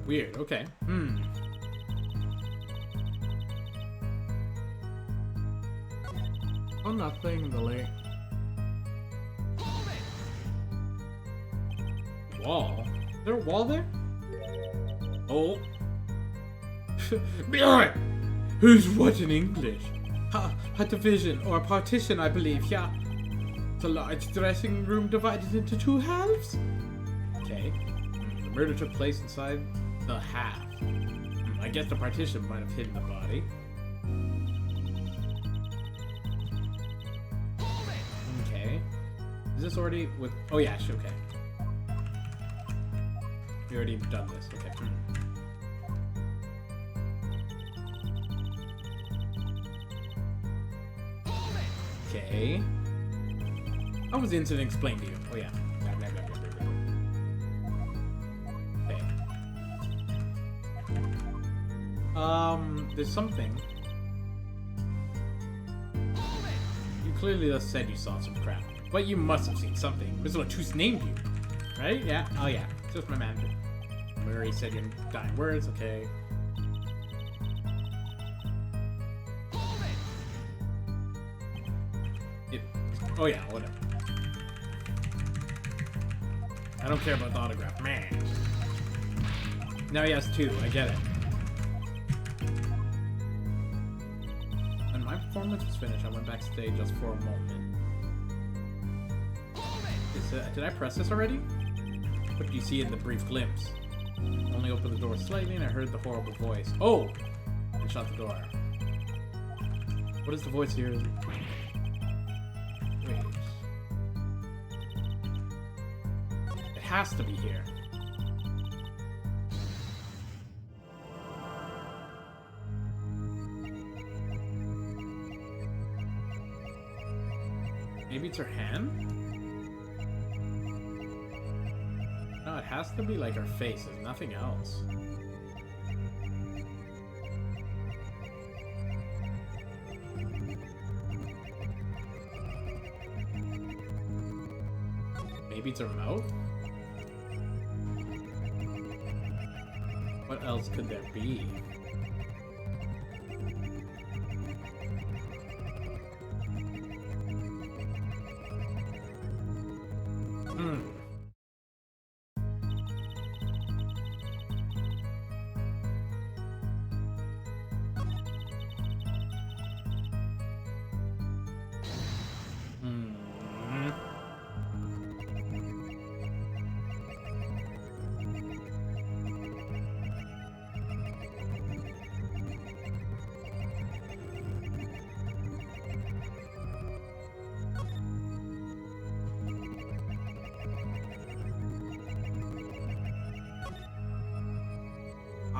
Weird, okay. Oh, nothing, the lake. Wall? Is there a wall there? Oh. Who's what in English? A division, or a partition, I believe, yeah. It's a large dressing room divided into two halves. Okay. The murder took place inside the half. I guess the partition might have hidden the body. Okay. Is this already with... Oh yeah, okay. We already done this, okay. Okay. How was the incident explained to you? Oh yeah. Blah, blah, blah, blah, blah, blah. Okay. There's something. You clearly just said you saw some crap, but you must have seen something. This is what Tooth named you, right? Yeah. Oh yeah. Just my manager. Murray said your dying words. Okay. Oh yeah, whatever. I don't care about the autograph. Man. Now he has two. I get it. When my performance was finished, I went backstage just for a moment. Did I press this already? What did you see in the brief glimpse? Only opened the door slightly and I heard the horrible voice. Oh! And shut the door. What is the voice here? Wait. It has to be here. Maybe it's her hand? No, it has to be like her face. There's nothing else. Maybe it's her mouth? What else could there be?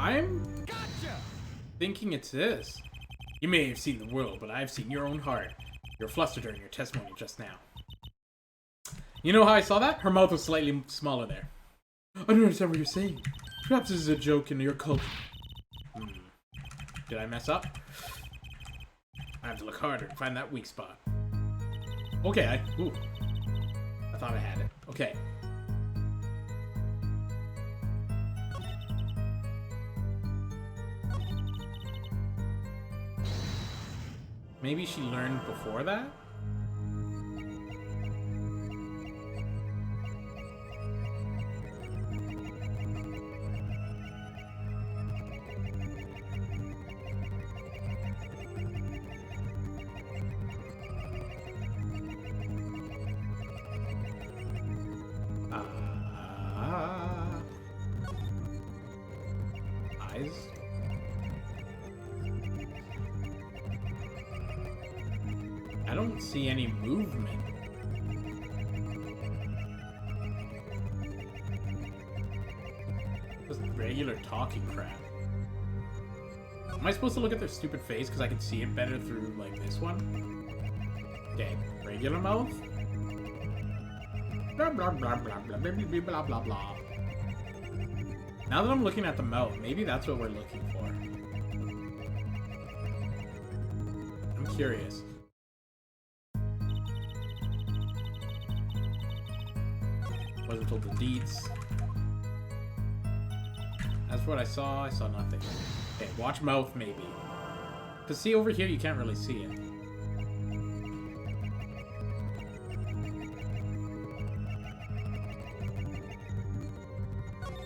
I'm thinking it's this. You may have seen the world, but I've seen your own heart. You're flustered during your testimony just now. You know how I saw that? Her mouth was slightly smaller there. I don't understand what you're saying. Perhaps this is a joke in your culture. Did I mess up? I have to look harder and find that weak spot. Okay, I thought I had it. Okay. Maybe she learned before that? don't see any movement. Just regular talking crap. Am I supposed to look at their stupid face because I can see it better through, like, this one? Okay, regular mouth? Blah, blah, blah, blah, blah, blah, blah, blah, blah, blah. Now that I'm looking at the mouth, maybe that's what we're looking for. I'm curious. Wasn't told the deeds. As for what I saw nothing. Okay, watch mouth maybe. Cause see over here you can't really see it.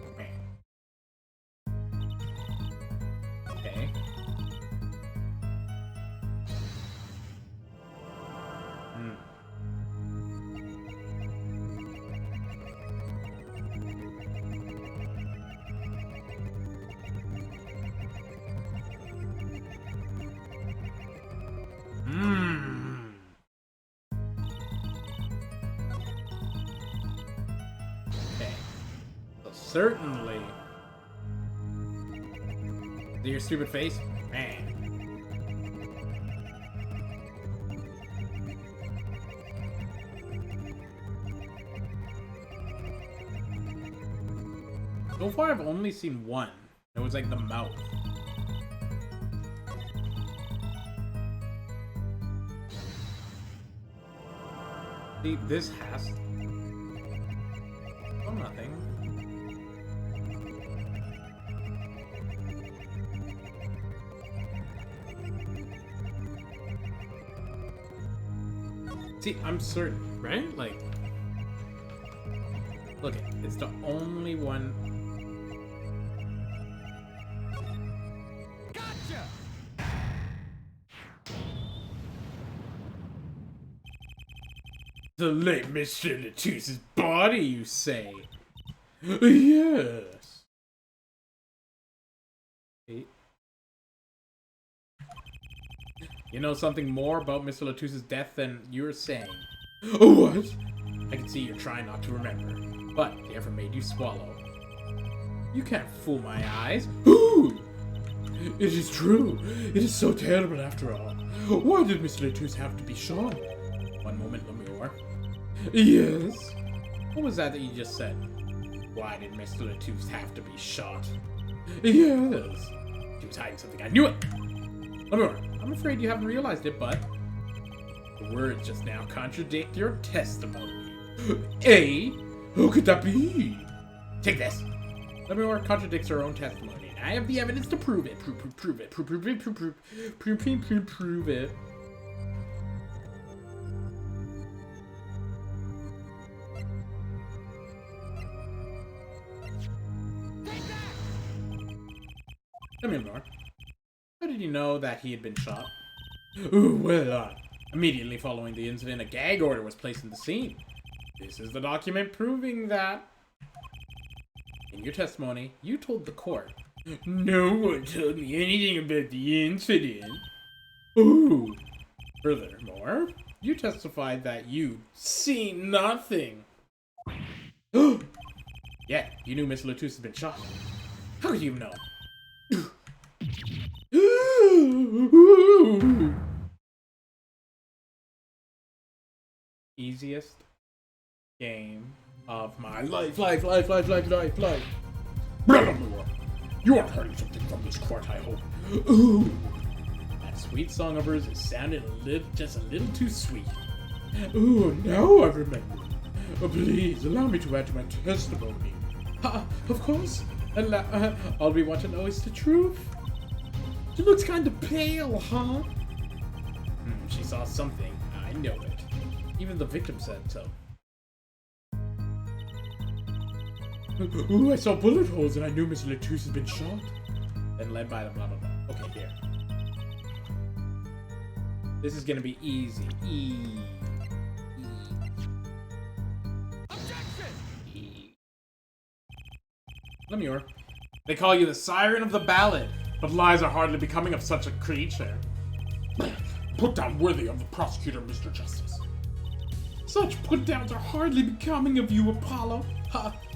Okay. Okay. So certainly. Do your stupid face? Man. So far I've only seen one. It was like the mouth. See, this has... Oh, nothing. See, I'm certain, right? Like... Look, it's the only one... The late Mr. Latuse's body, you say? Yes. You know something more about Mr. Latuse's death than you're saying. What? I can see you're trying not to remember, but he ever made you swallow. You can't fool my eyes. Ooh! It is true. It is so terrible after all. Why did Mr. Latuse have to be shot? One moment, Lemure. Yes? What was that you just said? Why did Mr. Latuse have to be shot? Yes. He was hiding something. I knew it! Lemure, I'm afraid you haven't realized it, but... the words just now contradict your testimony. Eh? Who could that be? Take this. Lemure contradicts her own testimony, and I have the evidence to prove it. Prove it. Prove it. Lemure, how did you know that he had been shot? Ooh, well, immediately following the incident, a gag order was placed in the scene. This is the document proving that. In your testimony, you told the court. No one told me anything about the incident. Ooh. Furthermore, you testified that you see nothing. Yeah, you knew Miss Latuse had been shot. How could you know? Easiest game of my life. Life. Bradamore, you aren't hiding something from this court, I hope. Ooh, that sweet song of hers is sounding just a little too sweet. Ooh, now I remember. Oh, please, allow me to add to my testimony. Of course. All we want to know is the truth. She looks kind of pale, huh? She saw something. I know it. Even the victim said so. Ooh, I saw bullet holes and I knew Miss Latuse had been shot. Then led by the blah blah blah. Okay, here. This is gonna be easy. Lemure, they call you the siren of the ballad, but lies are hardly becoming of such a creature. put down worthy of the prosecutor, Mr. Justice. Such put-downs are hardly becoming of you, Apollo.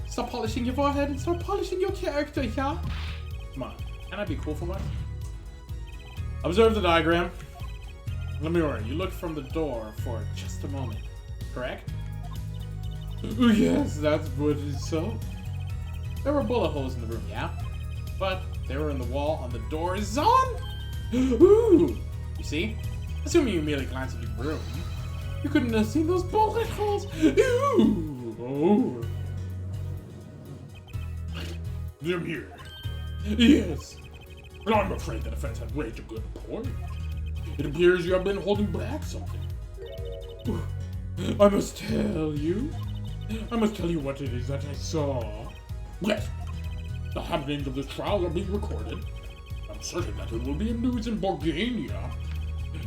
Stop polishing your forehead and start polishing your character, yeah? Come on, can I be cool for once? Observe the diagram. Lemure, you looked from the door for just a moment, correct? Oh yes, that's what is so. There were bullet holes in the room, yeah? But they were in the wall on the door zone. Ooh! You see? Assuming you merely glanced at the room, you couldn't have seen those bullet holes. Ooh! Oh. Lemure. Yes. But I'm afraid the defense had raised a good point. It appears you have been holding back something. I must tell you what it is that I saw. Yes, the happenings of this trial are being recorded. I'm certain that it will be in news in Bulgaria.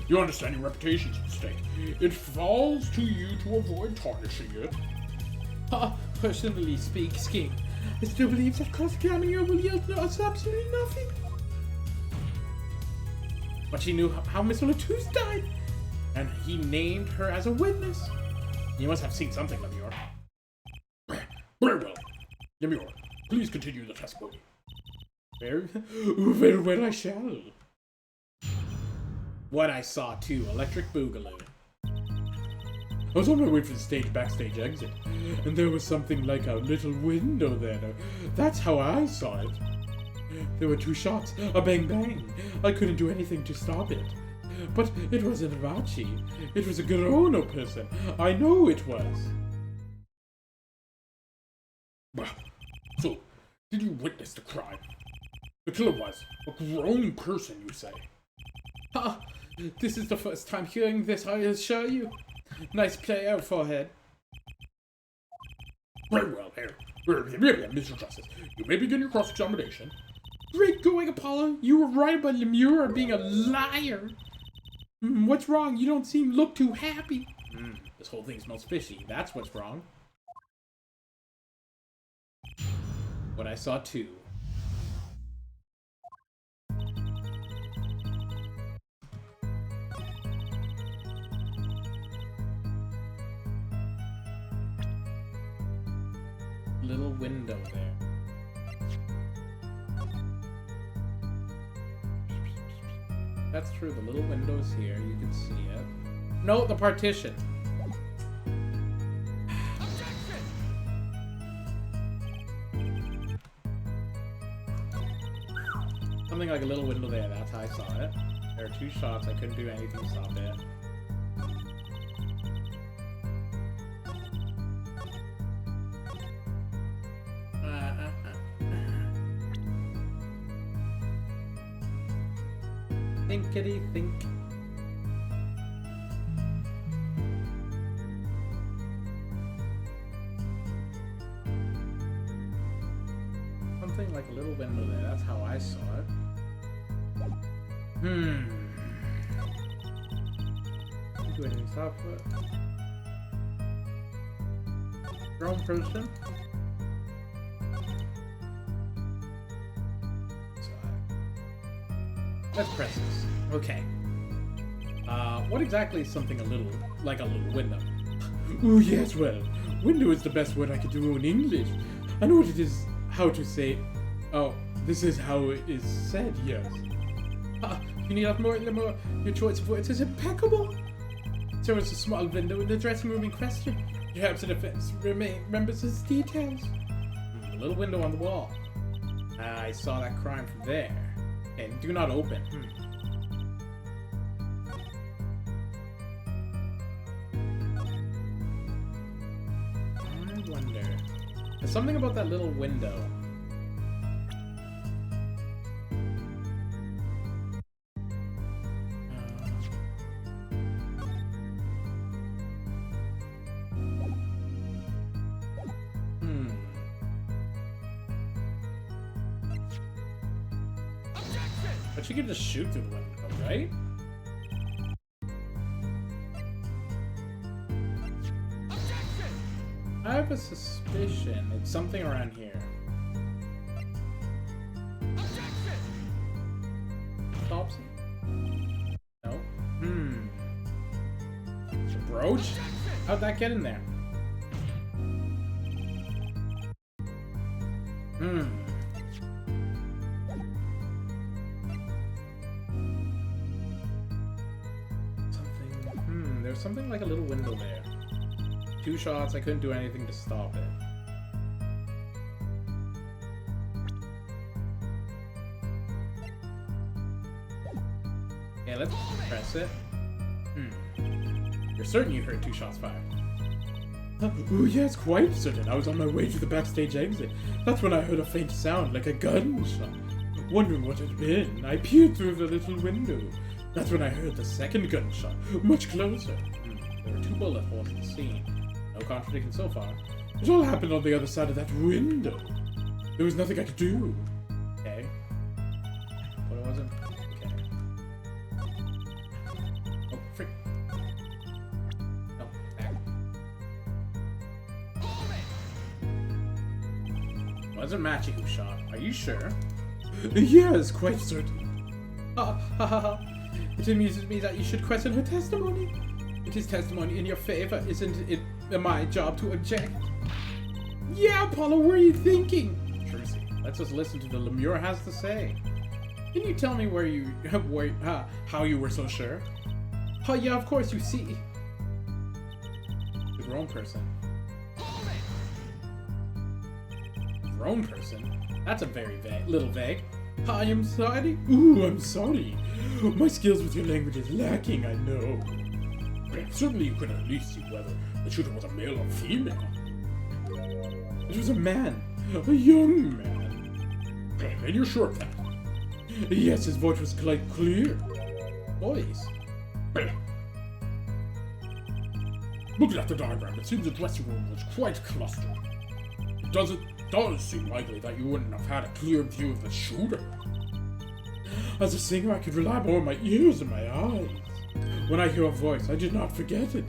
You understand your reputation's at stake. It falls to you to avoid tarnishing it. Personally speaking, I still believe that Koskanier will yield us absolutely nothing. But she knew how Miss Latus died, and he named her as a witness. You must have seen something, Lemure. Very well. Lemure, please continue the testimony. Very well, I shall. What I saw too, Electric Boogaloo. I was on my way for the backstage exit, and there was something like a little window there. That's how I saw it. There were two shots, a bang bang. I couldn't do anything to stop it. But it wasn't a Vachi. It was a Grono person. I know it was. So, did you witness the crime? The killer was a grown person, you say? This is the first time hearing this, I assure you. Nice play out, forehead. Very well, here. Mr. Justice, you may begin your cross-examination. Great going, Apollo. You were right about Lemure being a liar. What's wrong? You don't look too happy. This whole thing smells fishy. That's what's wrong. What I saw too. Little window there. That's true, the little window's here, you can see it. No, the partition! Something like a little window there, that's how I saw it. There are two shots, I couldn't do anything to stop it. Thinkity think. Something like a little window there, that's how I saw it. Can't do anything to stop it. Grown person. Let's press this. Okay. What exactly is something like a little window? Oh yes, well, window is the best word I could do in English. I know what it is, how to say. Oh, this is how it is said, yes. You need more. Your choice of words is impeccable. So it's a small window in the dressing room in question. Perhaps the defense remembers its details. A little window on the wall. I saw that crime from there. And do not open. I wonder. There's something about that little window. But you can just shoot through the window, right? I have a suspicion. It's something around here. Topsy? No? brooch? How'd that get in there? There's something like a little window there. 2 shots, I couldn't do anything to stop it. Okay, let's press it. You're certain you heard 2 shots fired? Oh yes, quite certain. I was on my way to the backstage exit. That's when I heard a faint sound, like a gunshot. Wondering what it had been, I peered through the little window. That's when I heard the second gunshot, much closer. There were 2 bullet holes in the scene. No contradiction so far. It all happened on the other side of that window. There was nothing I could do. Okay. But it wasn't. Okay. Oh, frick. No, back. It wasn't Matchy who shot. Are you sure? Yes, quite certain. It amuses me that you should question her testimony. It is testimony in your favor, isn't it my job to object? Yeah, Apollo, what are you thinking? Trucy, let's just listen to the Lemure has to say. Can you tell me how you were so sure? Oh yeah, of course, you see. The grown person. Grown person? That's a very little vague. I am sorry. Ooh, I'm sorry. My skills with your language is lacking, I know. Certainly you could at least see whether the shooter was a male or female. It was a man. A young man. And you're sure of that? Yes, his voice was quite clear. Voice? Looking at the diagram, it seems the dressing room was quite clustered. It does seem likely that you wouldn't have had a clear view of the shooter. As a singer, I could rely more on my ears and my eyes. When I hear a voice, I did not forget it.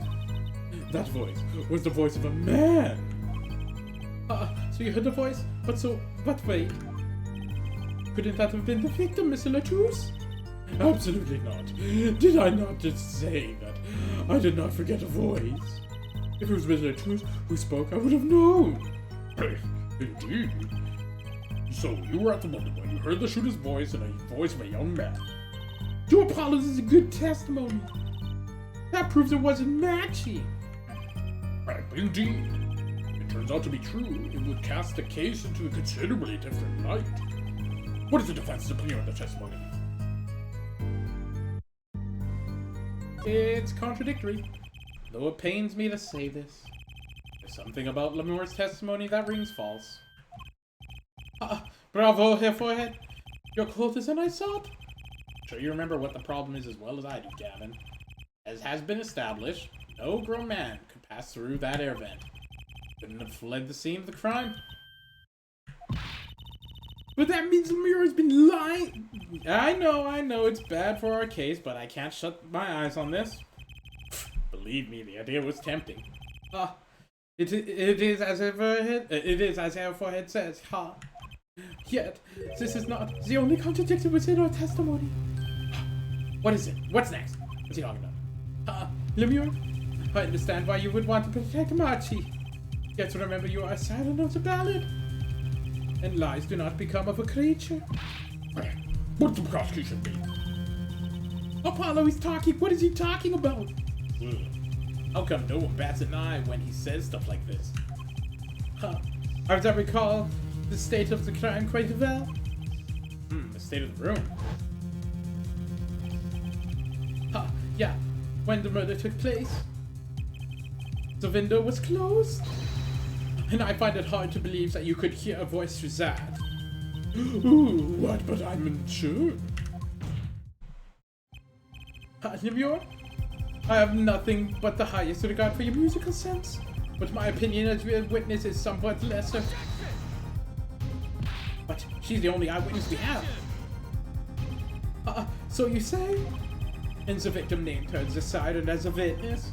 That voice was the voice of a man. So you heard the voice? But wait. Couldn't that have been the victim, Mr. Latouche? Absolutely not. Did I not just say that I did not forget a voice? If it was Mr. Latouche who spoke, I would have known. Indeed. So you were at the moment when you heard the shooter's voice and a voice of a young man. Joe Apollo's is a good testimony. That proves it wasn't Matchy. Indeed. It turns out to be true. It would cast the case into a considerably different light. What is the defense to clear on the testimony? It's contradictory. Though it pains me to say this. There's something about Lemure's testimony that rings false. Bravo, Herr Forehead. Your quote is a nice thought. Sure you remember what the problem is as well as I do, Gavin. As has been established, no grown man could pass through that air vent. Couldn't have fled the scene of the crime. But that means Lemure has been lying! I know, it's bad for our case, but I can't shut my eyes on this. Believe me, the idea was tempting. It is as Herr Forehead says, Yet, this is not the only contradiction within our testimony. What is it? What's next? What's he talking about? Lemure, I understand why you would want to protect Matchy. Yet remember you are silent on the ballot. And lies do not become of a creature. What's the prosecution mean? Apollo is talking. What is he talking about? How come no one bats an eye when he says stuff like this? As I recall the state of the crime quite well. The state of the room. Yeah. When the murder took place, the window was closed. And I find it hard to believe that you could hear a voice through that. Ooh, what? But I'm unsure. Lemure? I have nothing but the highest regard for your musical sense, but my opinion as a witness is somewhat lesser. But she's the only eyewitness we have. So you say? And the victim named her as a side and as a witness?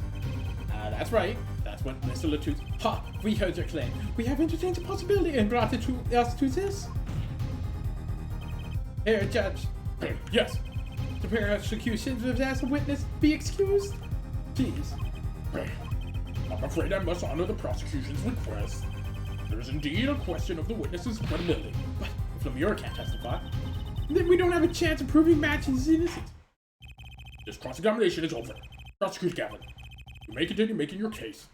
That's right. That's what Mr. Latouche. We heard your claim. We have entertained the possibility and brought it to us to this. Here, Judge. Yes. The prosecution as a witness be excused? Please. I'm afraid I must honor the prosecution's request. There is indeed a question of the witness's credibility. But if Lemure can't testify, then we don't have a chance of proving Match's innocence. This cross-examination is over. Prosecute Gavin. You may continue making your case.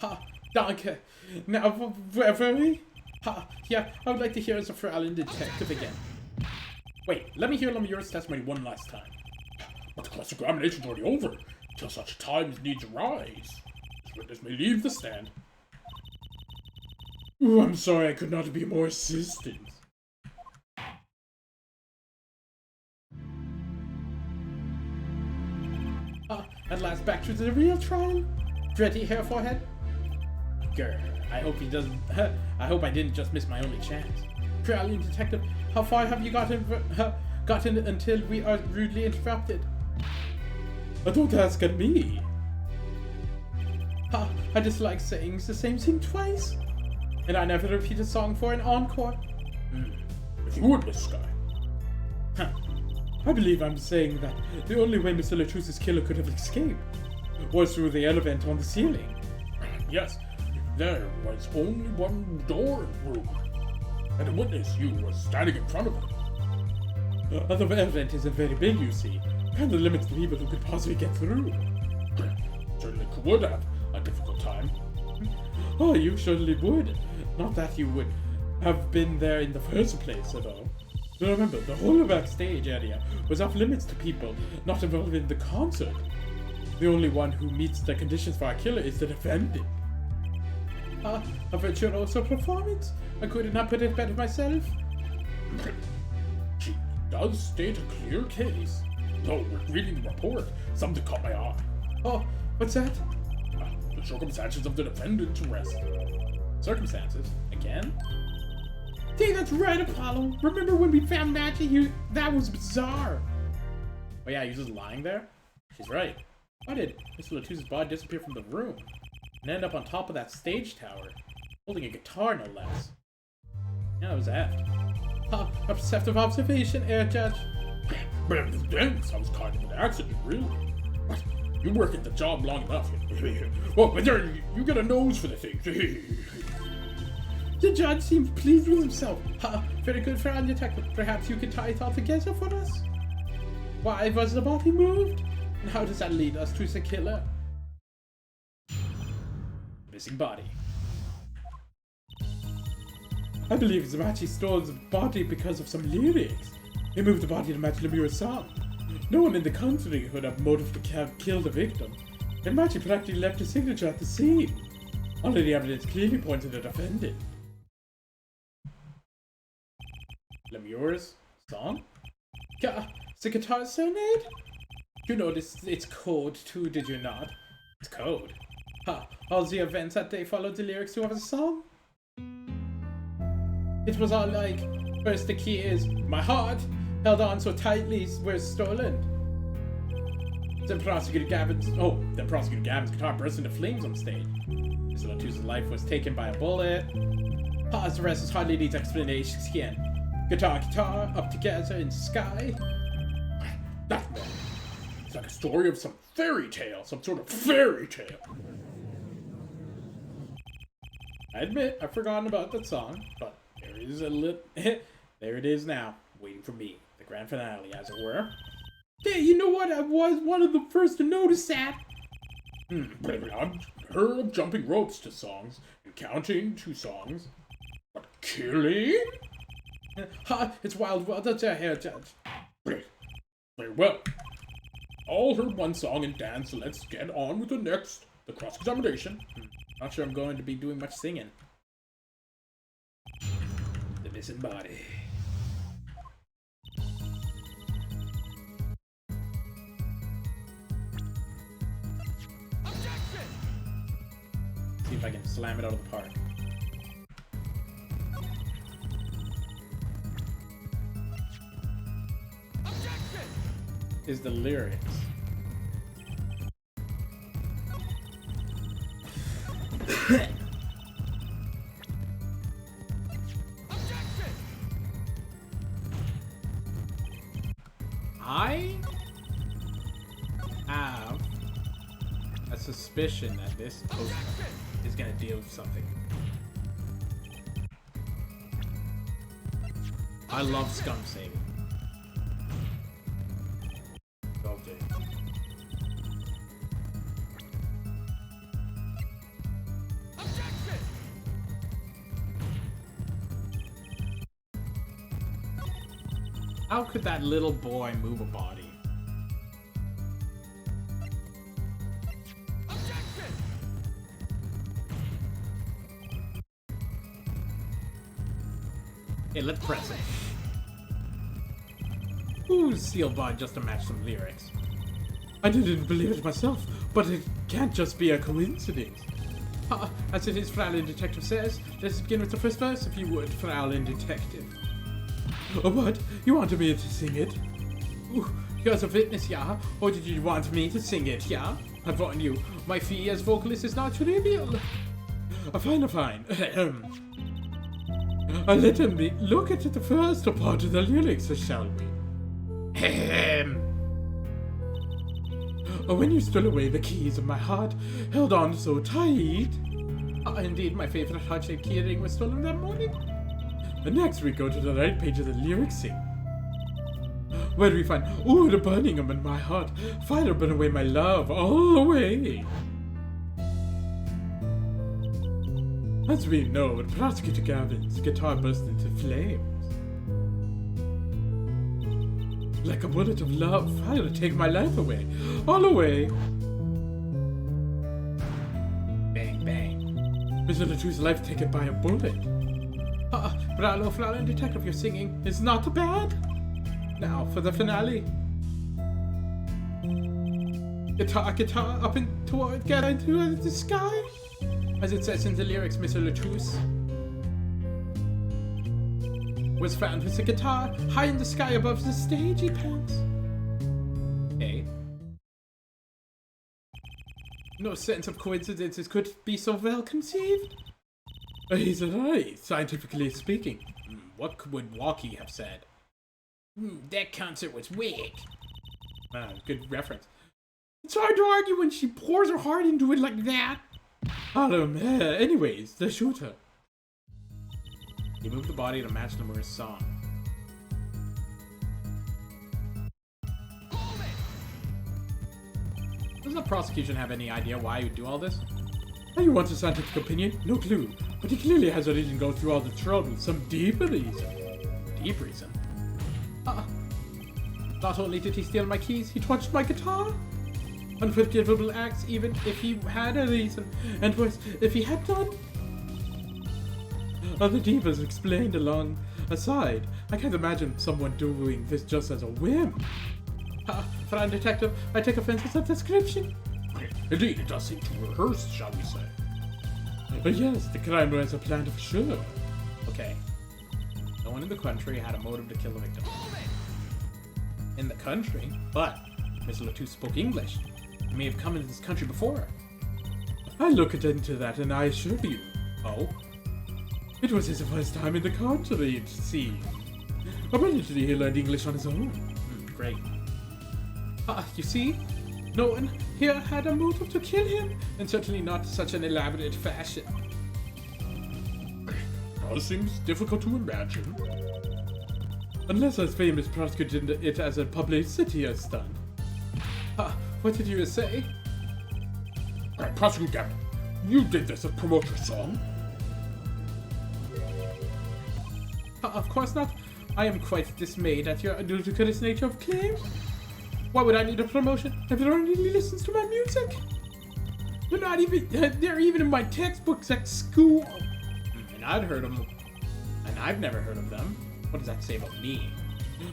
Ha, danke. Now, for me? Ha, yeah, I would like to hear as a Fraulein detective again. Wait, let me hear Lemure's testimony one last time. But the cross-examination's already over. Till such time as needs arise. This witness may leave the stand. Ooh, I'm sorry I could not be more assistant. At last back to the real trial. Dready hair forehead. Grr, I hope he doesn't. I hope I didn't just miss my only chance. Fraulein detective, how far have you gotten until we are rudely interrupted? Don't ask at me. Ha, I dislike saying the same thing twice. And I never repeat a song for an encore. If you would, Miss Sky. Huh. I believe I'm saying that the only way Mr. Latroux's killer could have escaped was through the elevator on the ceiling. Yes, there was only one door in the room. And the witness, you, was standing in front of it. The elevator isn't very big, you see. Kind of limits the people who could possibly get through. Certainly would have a difficult time. Oh, you surely would. Not that you would have been there in the first place at all. But remember, the whole backstage area was off limits to people not involved in the concert. The only one who meets the conditions for our killer is the defendant. A virtuoso performance? I could not put it better myself. She does state a clear case. Though, reading the report, something caught my eye. Oh, what's that? The circumstances of the defendant's arrest. Circumstances? Again? Dang, that's right, Apollo! Remember when we found Matchy? That was bizarre! Oh yeah, he was just lying there? She's right. Why did Mr. Latoux's body disappear from the room and end up on top of that stage tower, holding a guitar no less? Yeah, that was apt. A perceptive observation, Air Judge. But then, sounds kind of an accident, really. But you work at the job long enough. Well, but there, you get a nose for the thing. The judge seems pleased with himself. Very good for our detective. Perhaps you could tie it all together for us? Why was the body moved? And how does that lead us to the killer? Missing body. I believe Zamachi stole the body because of some lyrics. He moved the body to match Lemure's song. No one in the country would have motive to kill the victim. And Machi practically left his signature at the scene. All of the evidence clearly points to the defendant. Lemure's song? The guitar serenade? You noticed it's code too, did you not? It's code. All the events that day followed the lyrics to the song? It was all like, first the key is, my heart, held on so tightly, we're stolen. Then Prosecutor Gavin's guitar burst into flames on stage. Mr. Latoux's life was taken by a bullet. The rest is hardly needs explanations again. Guitar, up together in the sky. That one. It's like a story of some fairy tale, some sort of fairy tale. I admit, I've forgotten about that song, but there is there it is now, waiting for me. The grand finale, as it were. Hey, you know what? I was one of the first to notice that. I've heard of jumping ropes to songs and counting to songs, but killing? It's Wild World, that's our hair, Judge. Very well. All heard one song and dance, so let's get on with the cross-examination. Not sure I'm going to be doing much singing. The missing body. See if I can slam it out of the park. Is the lyrics. I have a suspicion that this poster is gonna deal with something. I love scum saving. Okay. How could that little boy move a body? Okay, let's press it. Ooh, sealed bond just to match some lyrics. I didn't believe it myself, but it can't just be a coincidence. As it is, Fraulein Detective says, let's begin with the first verse, if you would, Fraulein Detective. Oh, what? You wanted me to sing it? Ooh, you're a witness, yeah? Or did you want me to sing it, yeah? I warn you, my fee as vocalist is not trivial. Fine, fine. Let me look at the first part of the lyrics, shall we? When you stole away the keys of my heart, held on so tight. Indeed, my favorite heart-shaped keyring was stolen that morning. Next, we go to the right page of the lyrics sing. Where do we find, ooh, the burning in my heart, fire burn away my love, all away. As we know, Prosecutor Gavin's guitar burst into flames. Like a bullet of love, fire to take my life away, all away. Bang, bang. Mr. Latrue's life taken by a bullet. Bravo, Fraulein Detective, your singing is not bad. Now for the finale. Guitar, up and toward, get into the sky. As it says in the lyrics, Mr. Latrue's was found with a guitar high in the sky above the stage he pants. Okay. No sense of coincidences could be so well conceived. He's right, scientifically speaking. What would Walkie have said? That concert was wig. Good reference. It's hard to argue when she pours her heart into it like that. Anyways, the shooter. He moved the body to match the Mirror's song. Does the prosecution have any idea why he would do all this? You want a scientific opinion? No clue. But he clearly has a reason to go through all the trouble. Some deep reason. Deep reason? Not only did he steal my keys, he touched my guitar. Unforgivable acts, even if he had a reason. And worse, if he had done. Other divas explained along aside. I can't imagine someone doing this just as a whim. Fraulein Detective, I take offense with that description. Indeed, it does seem too rehearsed, shall we say. Yes, the crime was a plan for sure. Okay. No one in the country had a motive to kill the victim. In the country? But Mr. Latou spoke English. He may have come into this country before. I looked into that and I assure you. Oh? It was his first time in the country, it seemed. Apparently he learned English on his own. Great. You see? No one here had a motive to kill him, and certainly not such an elaborate fashion. That seems difficult to imagine. Unless a famous prosecutor did it as a publicity stunt. What did you say? Prosecutor Gavin, you did this to promote your song? Of course not. I am quite dismayed at your ludicrous nature of claim. Why would I need a promotion? Everyone really listens to my music. They're not even, they're even in my textbooks at school. And I'd heard them. And I've never heard of them. What does that say about me?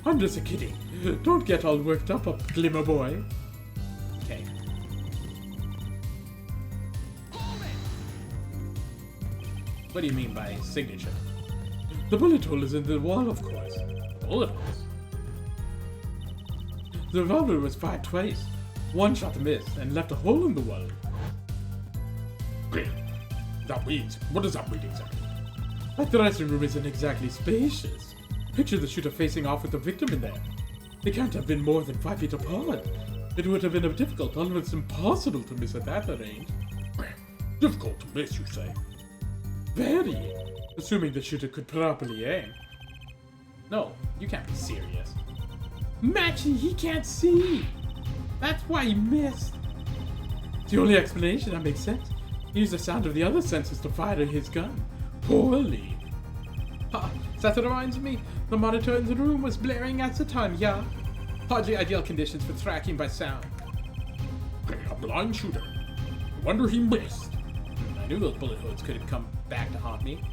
I'm just kidding. Don't get all worked up, Glimmer Boy. Okay. What do you mean by signature? The bullet hole is in the wall, of course. Bullet holes? The revolver was fired twice. One shot missed and left a hole in the wall. That means? What does that mean exactly? That dressing room isn't exactly spacious. Picture the shooter facing off with the victim in there. They can't have been more than 5 feet apart. It would have been difficult, almost impossible to miss at that range. Difficult to miss, you say? Very. Assuming the shooter could properly aim. No, you can't be serious. Matchy, he can't see! That's why he missed. It's the only explanation that makes sense. He used the sound of the other senses to fire his gun. Poorly. That reminds me, the monitor in the room was blaring at the time, yeah? Hardly ideal conditions for tracking by sound. A blind shooter. No wonder he missed. I knew those bullet holes could have come back to haunt me.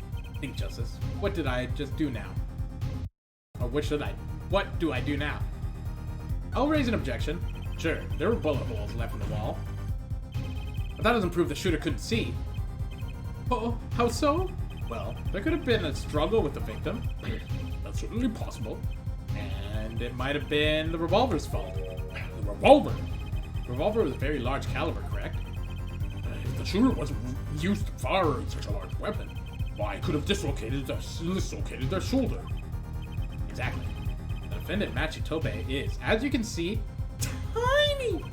Think, Justice. What did I just do now? Or what do I do now? I'll raise an objection. Sure, there were bullet holes left in the wall. But that doesn't prove the shooter couldn't see. Oh, how so? Well, there could have been a struggle with the victim. That's certainly possible. And it might have been the revolver's fault. The revolver? The revolver was a very large caliber, correct? If the shooter wasn't used to fire such a large weapon, why, it could have dislocated their shoulder. Exactly. The defendant, Matchy Tobe, is, as you can see, tiny!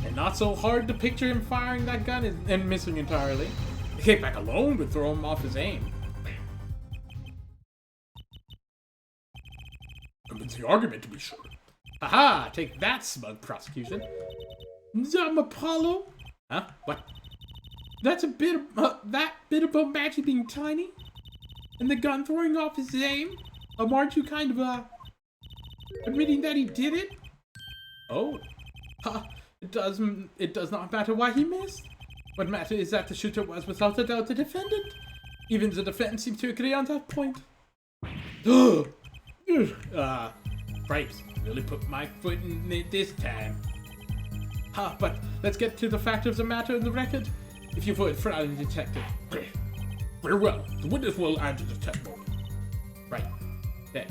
And not so hard to picture him firing that gun and missing entirely. The kickback alone would throw him off his aim. Convincing argument, to be sure. Haha! Take that, smug prosecution. Apollo? Huh? What? That's a bit of, that bit about Matchy being tiny? And the gun throwing off his aim? Aren't you kind of, admitting that he did it? Oh. It does not matter why he missed. What matters is that the shooter was without a doubt the defendant. Even the defense seems to agree on that point. Cripes, really put my foot in it this time. But let's get to the fact of the matter in the record. If you would, Frowning Detective. Very well. The witness will answer the testimony. Right. Okay.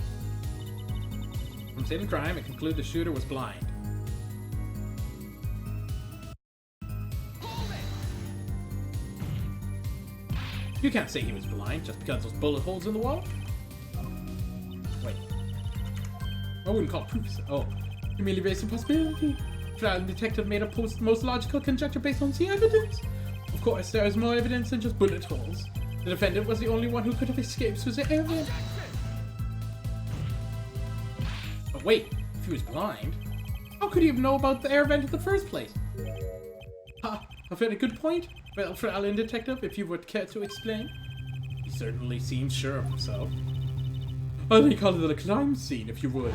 From scene of crime, it concludes the shooter was blind. You can't say he was blind just because those bullet holes in the wall. Wait. I wouldn't call proof. Oh, you merely raised a possibility. Trial detective made a most logical conjecture based on the evidence. Of course, there is more evidence than just bullet holes. The defendant was the only one who could have escaped through the air vent. But wait, if he was blind, how could he have known about the air vent in the first place? A very good point. Well, Frowning Detective, if you would care to explain. He certainly seems sure of himself. I think call it a crime scene, if you would.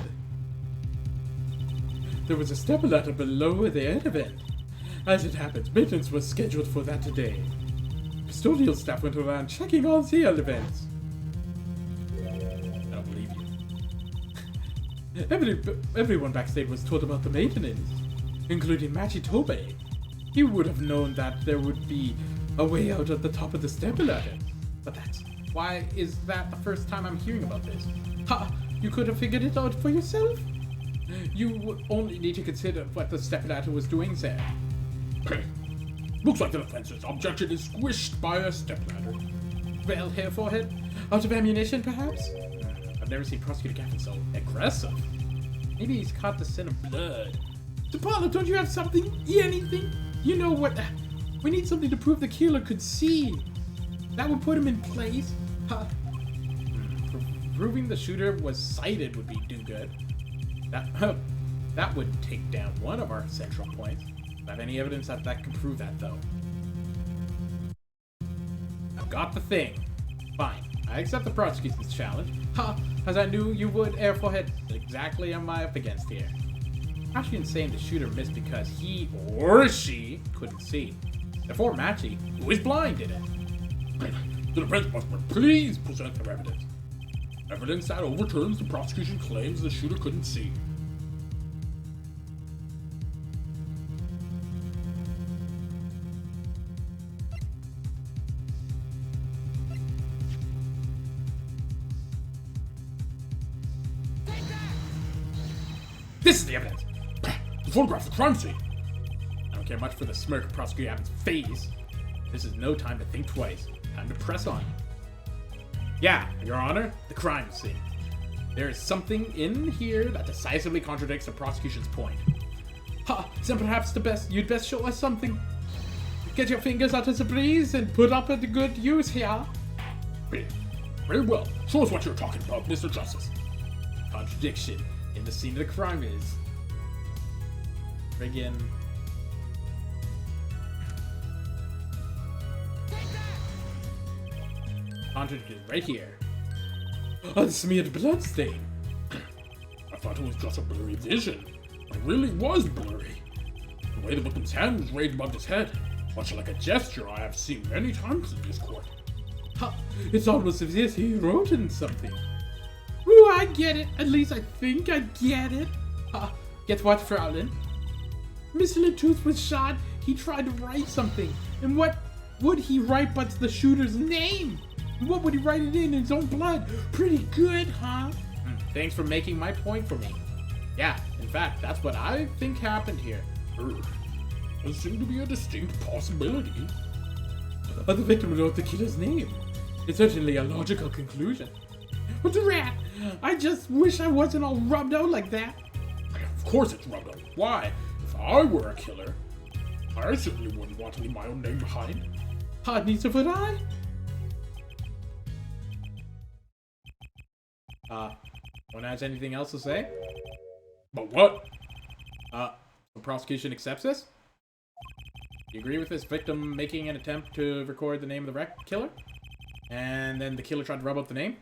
There was a stepladder below the air vent. As it happens, maintenance was scheduled for that today. Custodial staff went around checking all the elements. I don't believe you. Everyone backstage was told about the maintenance, including Matchy Tobe. He would have known that there would be a way out at the top of the stepladder. But why is that the first time I'm hearing about this? You could have figured it out for yourself. You would only need to consider what the stepladder was doing there. Looks like the defense's objection is squished by a stepladder. Well, hair forehead? Out of ammunition, perhaps? I've never seen Prosecutor Gaffin so aggressive. Maybe he's caught the scent of blood. DePaulo, don't you have something? Anything? You know what? We need something to prove the killer could see. That would put him in place. Proving the shooter was sighted would be do good. That would take down one of our central points. Do I have any evidence that could prove that, though? I've got the thing. Fine. I accept the prosecution's challenge. As I knew you would, Air Forehead. Exactly am I up against here. Actually insane the shooter missed because he or she couldn't see. Therefore, Matchy, who is blind, did it. The defense must please present their evidence. Evidence that overturns the prosecution claims the shooter couldn't see. This is the evidence. The photograph of the crime scene. I don't care much for the smirk Prosecutor Gavin's face. This is no time to think twice. Time to press on. Yeah, Your Honor, the crime scene. There is something in here that decisively contradicts the prosecution's point. Ha! Then perhaps you'd best show us something. Get your fingers out of the breeze and put up at good use here. Very well. Show us what you're talking about, Mr. Justice. Contradiction in the scene of the crime is. Friggin'. Contradiction right here. Unsmeared bloodstain. I thought it was just a blurry vision. It really was blurry. The way the victim's hand was raised above his head, much like a gesture I have seen many times in this court. Ha! It's almost as if he wrote in something. Ooh, I get it. At least I think I get it. Ha! Get what, Fraulein? Mr. Latooth was shot. He tried to write something. And what would he write but the shooter's name? What would he write it in his own blood? Pretty good, huh? Thanks for making my point for me. Yeah, in fact, that's what I think happened here. There seemed to be a distinct possibility. The victim wrote the killer's name. It's certainly a logical conclusion. But rat, I just wish I wasn't all rubbed out like that. Of course it's rubbed out. Why? If I were a killer, I certainly wouldn't want to leave my own name behind. Neither would I. One has anything else to say? But what? The prosecution accepts this? You agree with this victim making an attempt to record the name of the killer? And then the killer tried to rub out the name?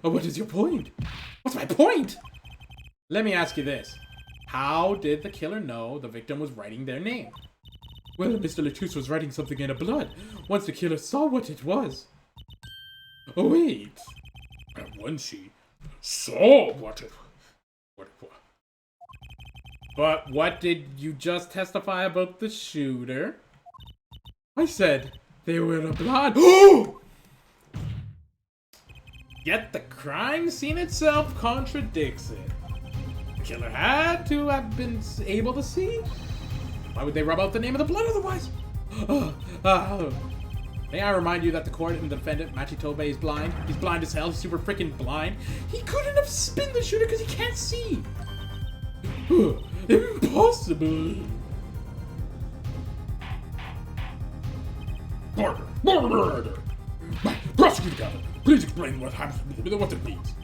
Oh, what is your point? What's my point? Let me ask you this. How did the killer know the victim was writing their name? Well, Mr. Latooth was writing something in the blood once the killer saw what it was. Oh, wait. And once he saw what it was. But what did you just testify about the shooter? I said they were the blood. Oh! Yet the crime scene itself contradicts it. The killer had to have been able to see. Why would they rub out the name of the blood otherwise? May I remind you that the court and the defendant, Machitobe, is blind? He's blind as hell. He's super freaking blind. He couldn't have spinned the shooter because he can't see. Impossible. Murder. Prosecutor Gavin, please explain what happens, what it means.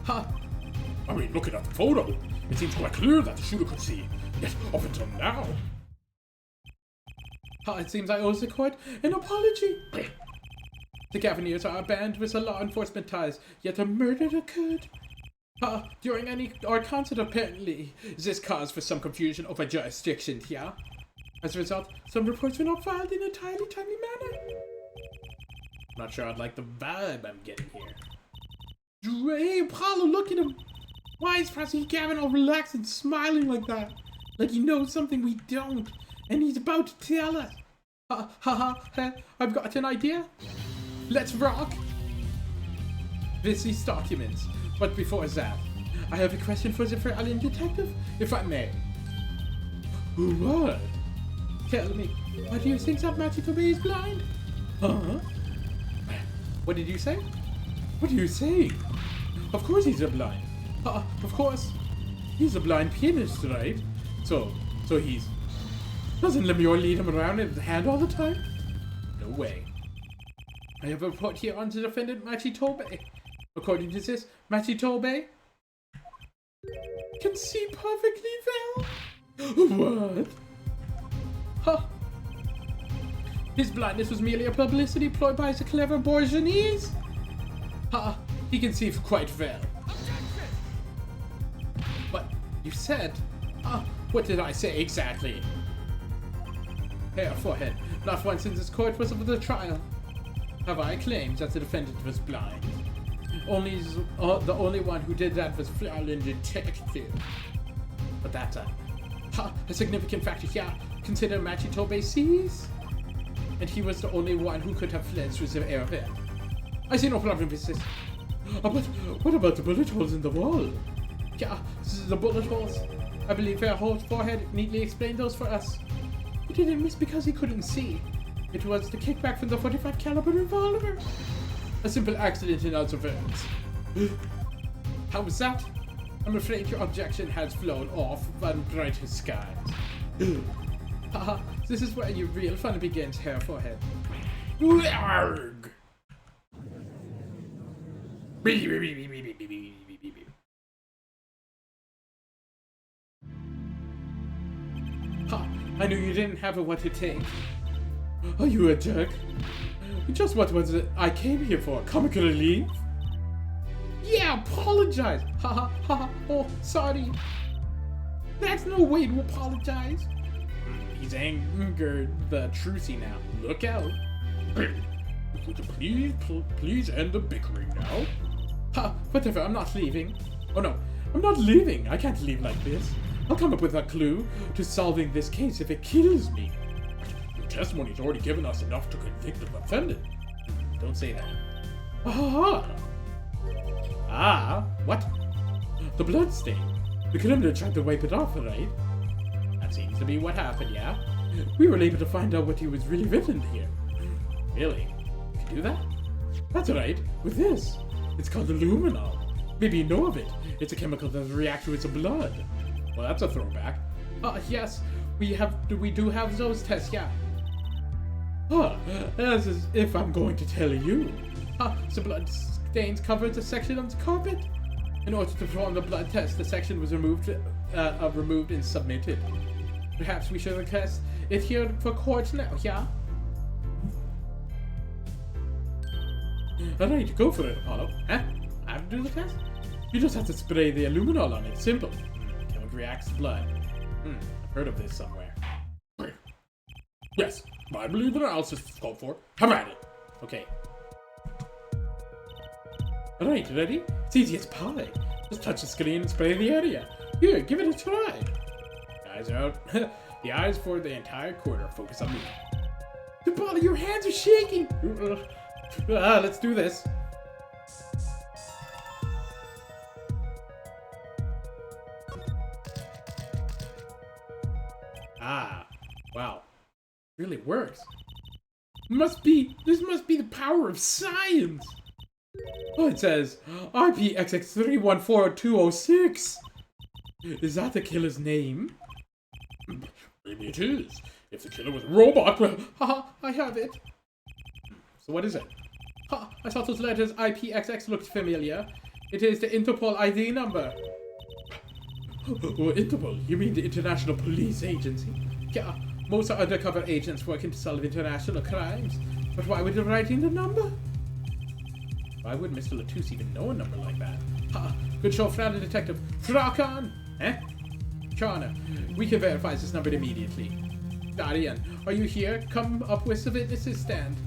I mean, looking at the photo, it seems quite clear that the shooter could see. Yet, up until now. It seems I owe the court an apology. The Gaviniers are a band with the law enforcement ties, yet a murder occurred. During our concert, apparently, this caused for some confusion over jurisdiction here. As a result, some reports were not filed in a timely manner. Not sure I'd like the vibe I'm getting here. Hey, Apollo, look at him. Why is Prosecutor Gavin all relaxed and smiling like that? Like he knows something we don't. And he's about to tell us. I've got an idea. Let's rock. These documents. But before that, I have a question for the Fraulein detective, if I may. What? Tell me, why do you think that Machitobe is blind? What did you say? What are you saying? Of course he's a blind. Of course. He's a blind pianist, right? So he's... Doesn't Lemuel lead him around in his hand all the time? No way. I have a report here on the defendant, Machitobe. According to this, Machitobe can see perfectly well. What? His blindness was merely a publicity ploy by the clever Borgianese. He can see quite well. But you said... what did I say exactly? Hair, forehead. Not once in this court was of the trial have I claimed that the defendant was blind. The only one who did that was Fraulein detective. But that's a significant factor here. Consider Machitobe sees. And he was the only one who could have fled through the airfare. I see no problem with this. But what about the bullet holes in the wall? Yeah, the bullet holes. I believe Fairhold's forehead neatly explained those for us. He didn't miss because he couldn't see. It was the kickback from the 45 caliber revolver. A simple accident in observance. How was that? I'm afraid your objection has flown off on brighter skies. Haha, this is where your real fun begins, Hair Forehead. Arg! Ha! I knew you didn't have what it takes. Are you a jerk? Just what was it I came here for? Comic relief? Yeah, apologize! Ha ha ha! Oh, sorry. That's no way to apologize. He's angered the Trucy now. Look out. Would you please end the bickering now? Ha! Whatever, I'm not leaving. Oh no, I'm not leaving. I can't leave like this. I'll come up with a clue to solving this case if it kills me. Your testimony's already given us enough to convict the defendant. Don't say that. Ah, what? The blood stain. The criminal tried to wipe it off, right? That seems to be what happened, yeah? We were able to find out what he was really written here. Really? You can do that? That's right, with this. It's called aluminol. Maybe you know of it. It's a chemical that reacts with the blood. Well, that's a throwback. Yes, we do have those tests, yeah. As if I'm going to tell you. The blood stains covered the section of the carpet. In order to perform the blood test, the section was removed and submitted. Perhaps we should request it here for court now, yeah? Alright, go for it, Apollo. Huh? I have to do the test? You just have to spray the aluminol on it. Simple. Chemical reacts to blood. I've heard of this somewhere. Yes, I believe the analysis is called for. Have at it. Okay. Alright, ready? It's easy as pie. Just touch the screen and spray the area. Here, give it a try. Eyes out. The eyes for the entire quarter. Focus on me. Apollo, your hands are shaking. Let's do this. Wow. Really works. This must be the power of science. Oh, it says IPXX314206. Is that the killer's name? Maybe it is. If the killer was a robot, well, haha, I have it. So what is it? Ha, I thought those letters IPXX looked familiar. It is the Interpol ID number. Oh, Interpol? You mean the International Police Agency? Yeah, most are undercover agents working to solve international crimes. But why would they write in the number? Why would Mr. Latouche even know a number like that? Ha! Good show, Flounder Detective. Frakan! Eh? Connor, we can verify this number immediately. Darian, are you here? Come up with the witnesses stand.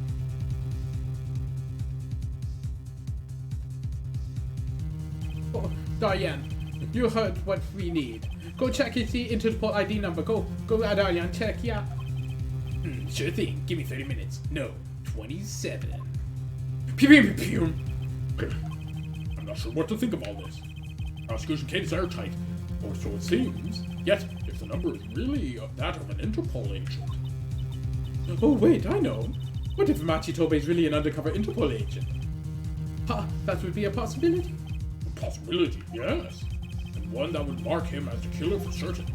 Oh, Darian, you heard what we need. Go check the Interpol ID number. Go, Darian, check, yeah. Sure thing. Give me 30 minutes. No, 27. Pew. I'm not sure what to think of all this. Prosecution case is airtight, or so it seems. Yet, if the number is really that of an Interpol agent. Oh wait, I know. What if Machitobe is really an undercover Interpol agent? Ha, that would be a possibility. A possibility, yes. And one that would mark him as the killer for certain.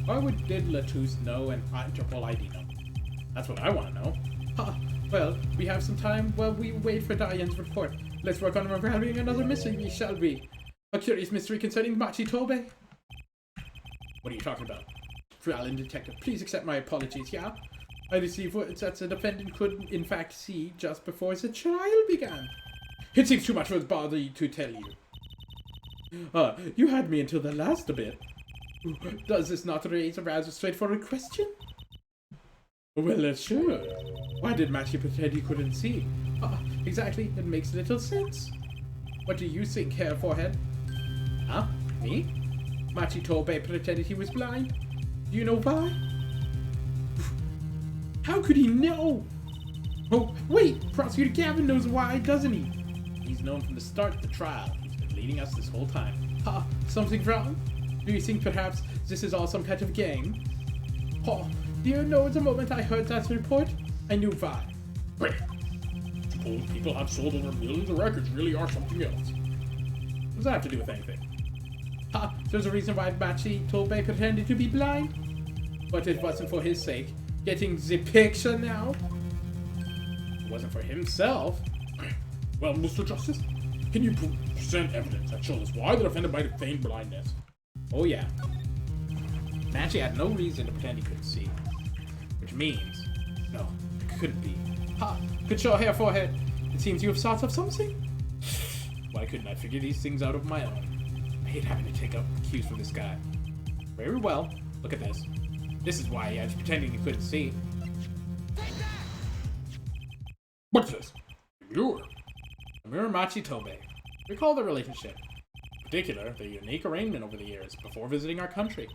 Why did Latouche know an Interpol ID number? That's what I want to know. Ha. Well, we have some time while we wait for Diane's report. Let's work on unraveling another mystery, shall we? A curious mystery concerning Machitobe. What are you talking about? Flounder Detective, please accept my apologies, yeah? I received words that the defendant could in fact see just before the trial began. It seems too much for the body to tell you. You had me until the last bit. Does this not raise a rather straightforward question? Well, sure. Why did Machi pretend he couldn't see? Exactly, it makes little sense. What do you think, Hair Forehead? Huh? Me? Machitobe pretended he was blind. Do you know why? How could he know? Oh, wait! Prosecutor Gavin knows why, doesn't he? He's known from the start of the trial. He's been leading us this whole time. Something wrong? Do you think perhaps this is all some kind of game? Oh, do you know the moment I heard that report? I knew why. Suppose people have sold over millions of records really are something else. What does that have to do with anything? Ha! There's a reason why Machi Tobey pretended to be blind. But it wasn't for his sake. Getting the picture now? It wasn't for himself. Well, Mr. Justice, can you present evidence that shows why the defendant might have feigned blindness? Oh yeah. Machi had no reason to pretend he couldn't see. Which means, no, it couldn't be. Ha! Good short hair, forehead. It seems you have thought of something? Why couldn't I figure these things out of my own? I hate having to take up cues from this guy. Very well. Look at this. This is why he was pretending he couldn't see. What's this? Lemure. Lemure Machi Tobey. Recall the relationship. In particular, their unique arrangement over the years before visiting our country.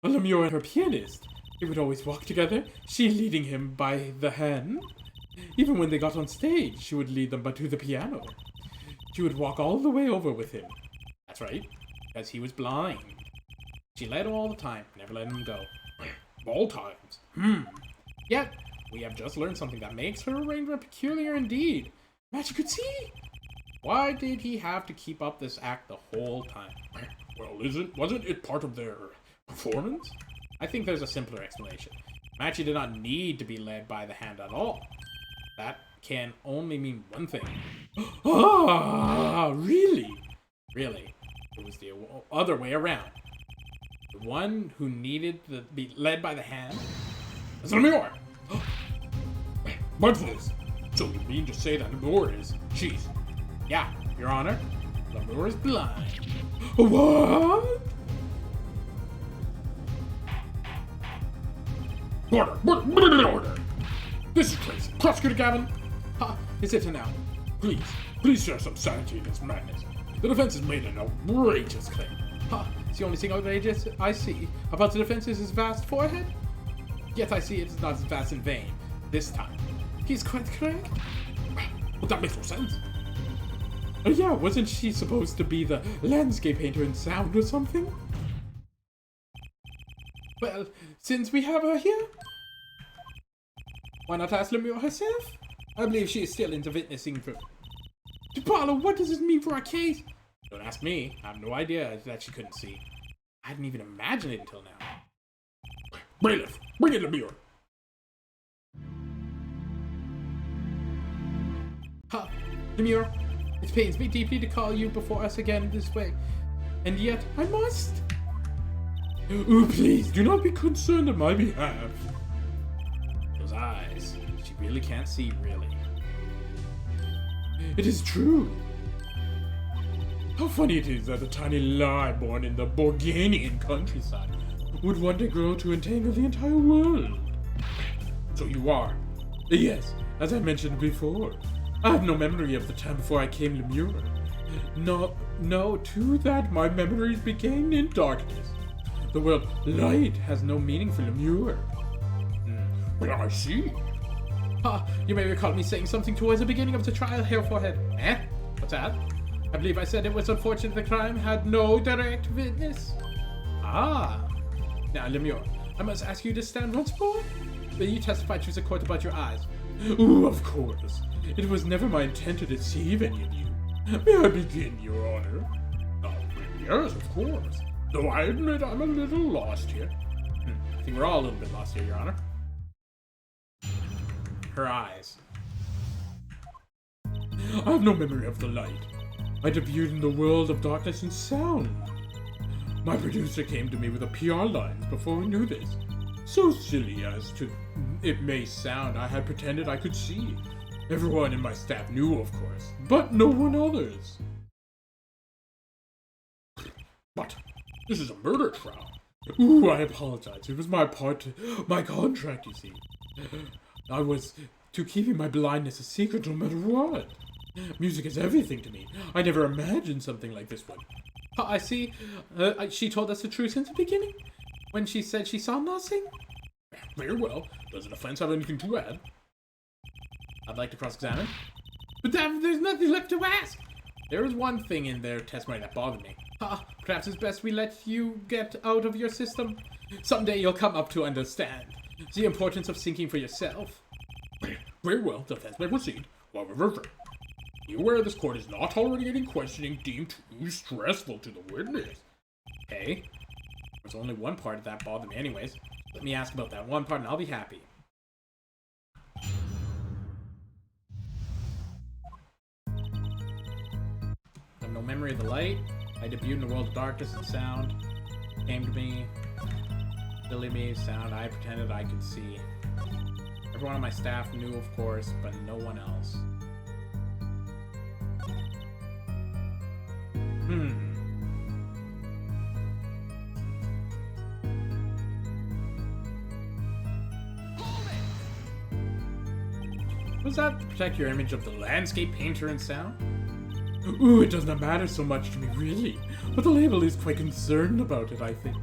A Lemure and her pianist. They would always walk together, she leading him by the hand. Even when they got on stage, she would lead them to the piano. She would walk all the way over with him. That's right, because he was blind. She led all the time, never letting him go. All times. Yet, we have just learned something that makes her arrangement peculiar indeed. Machi could see. Why did he have to keep up this act the whole time? Well, wasn't it part of their performance? I think there's a simpler explanation. Machi did not need to be led by the hand at all. That can only mean one thing. Ah, really? Really. It was the other way around. The one who needed to be led by the hand is Lemure. What's this? So you mean to say that Lemure is... Jeez. Yeah, Your Honor. Lemure is blind. What? Order! This is crazy. Prosecutor Gavin! Ha! Is it now? Please share some sanity in this madness. The defense has made an outrageous claim. Ha! It's the only thing outrageous I see about the defense is his vast forehead. Yet I see it is not as vast in vain. This time. He's quite correct. Well, that makes no sense. Yeah, wasn't she supposed to be the landscape painter in sound or something? Well, since we have her here, why not ask Lemure herself? I believe she is still in the witnessing room. DePaulo, what does this mean for our case? Don't ask me. I have no idea that she couldn't see. I hadn't even imagined it until now. Bailiff, bring in Lemure. Ha! Lemure, it pains me deeply to call you before us again this way. And yet, I must. Oh, please, do not be concerned on my behalf. Those eyes. She really can't see, really. It is true. How funny it is that a tiny lie born in the Borganian countryside would one day grow to entangle the entire world. So you are. Yes, as I mentioned before. I have no memory of the time before I came Lemure. No, to that my memories began in darkness. The word light has no meaning for Lemure. Well, I see. Ha! You may recall me saying something towards the beginning of the trial here, forehead. Eh? What's that? I believe I said it was unfortunate the crime had no direct witness. Ah! Now, Lemure, I must ask you to stand once more. Will you testify to the court about your eyes? Ooh, of course. It was never my intent to deceive any of you. May I begin, Your Honor? Oh, yes, of course. Though I admit I'm a little lost here. I think we're all a little bit lost here, Your Honor. Her eyes. I have no memory of the light. I debuted in the world of darkness and sound. My producer came to me with a PR line before we knew this. So silly as to it may sound, I had pretended I could see. Everyone in my staff knew, of course, but no one others. But this is a murder trial. Ooh, I apologize. It was my contract, you see. I was to keeping my blindness a secret no matter what. Music is everything to me. I never imagined something like this one. I see. She told us the truth since the beginning? When she said she saw nothing? Very well. Does the defense have anything to add? I'd like to cross-examine. But there's nothing left to ask! There is one thing in their testimony that bothered me. Perhaps it's best we let you get out of your system. Someday you'll come up to understand the importance of thinking for yourself. Very well, defense may proceed. While reversing. Be aware this court is not tolerating questioning deemed too stressful to the witness. Okay. There's only one part that bothered me anyways. Let me ask about that one part and I'll be happy. I have no memory of the light. I debuted in the world of darkness and sound. Came to me. Silly me, sound I pretended I could see. Everyone on my staff knew, of course, but no one else. Was that to protect your image of the landscape painter and sound? Ooh, it does not matter so much to me, really. But the label is quite concerned about it, I think.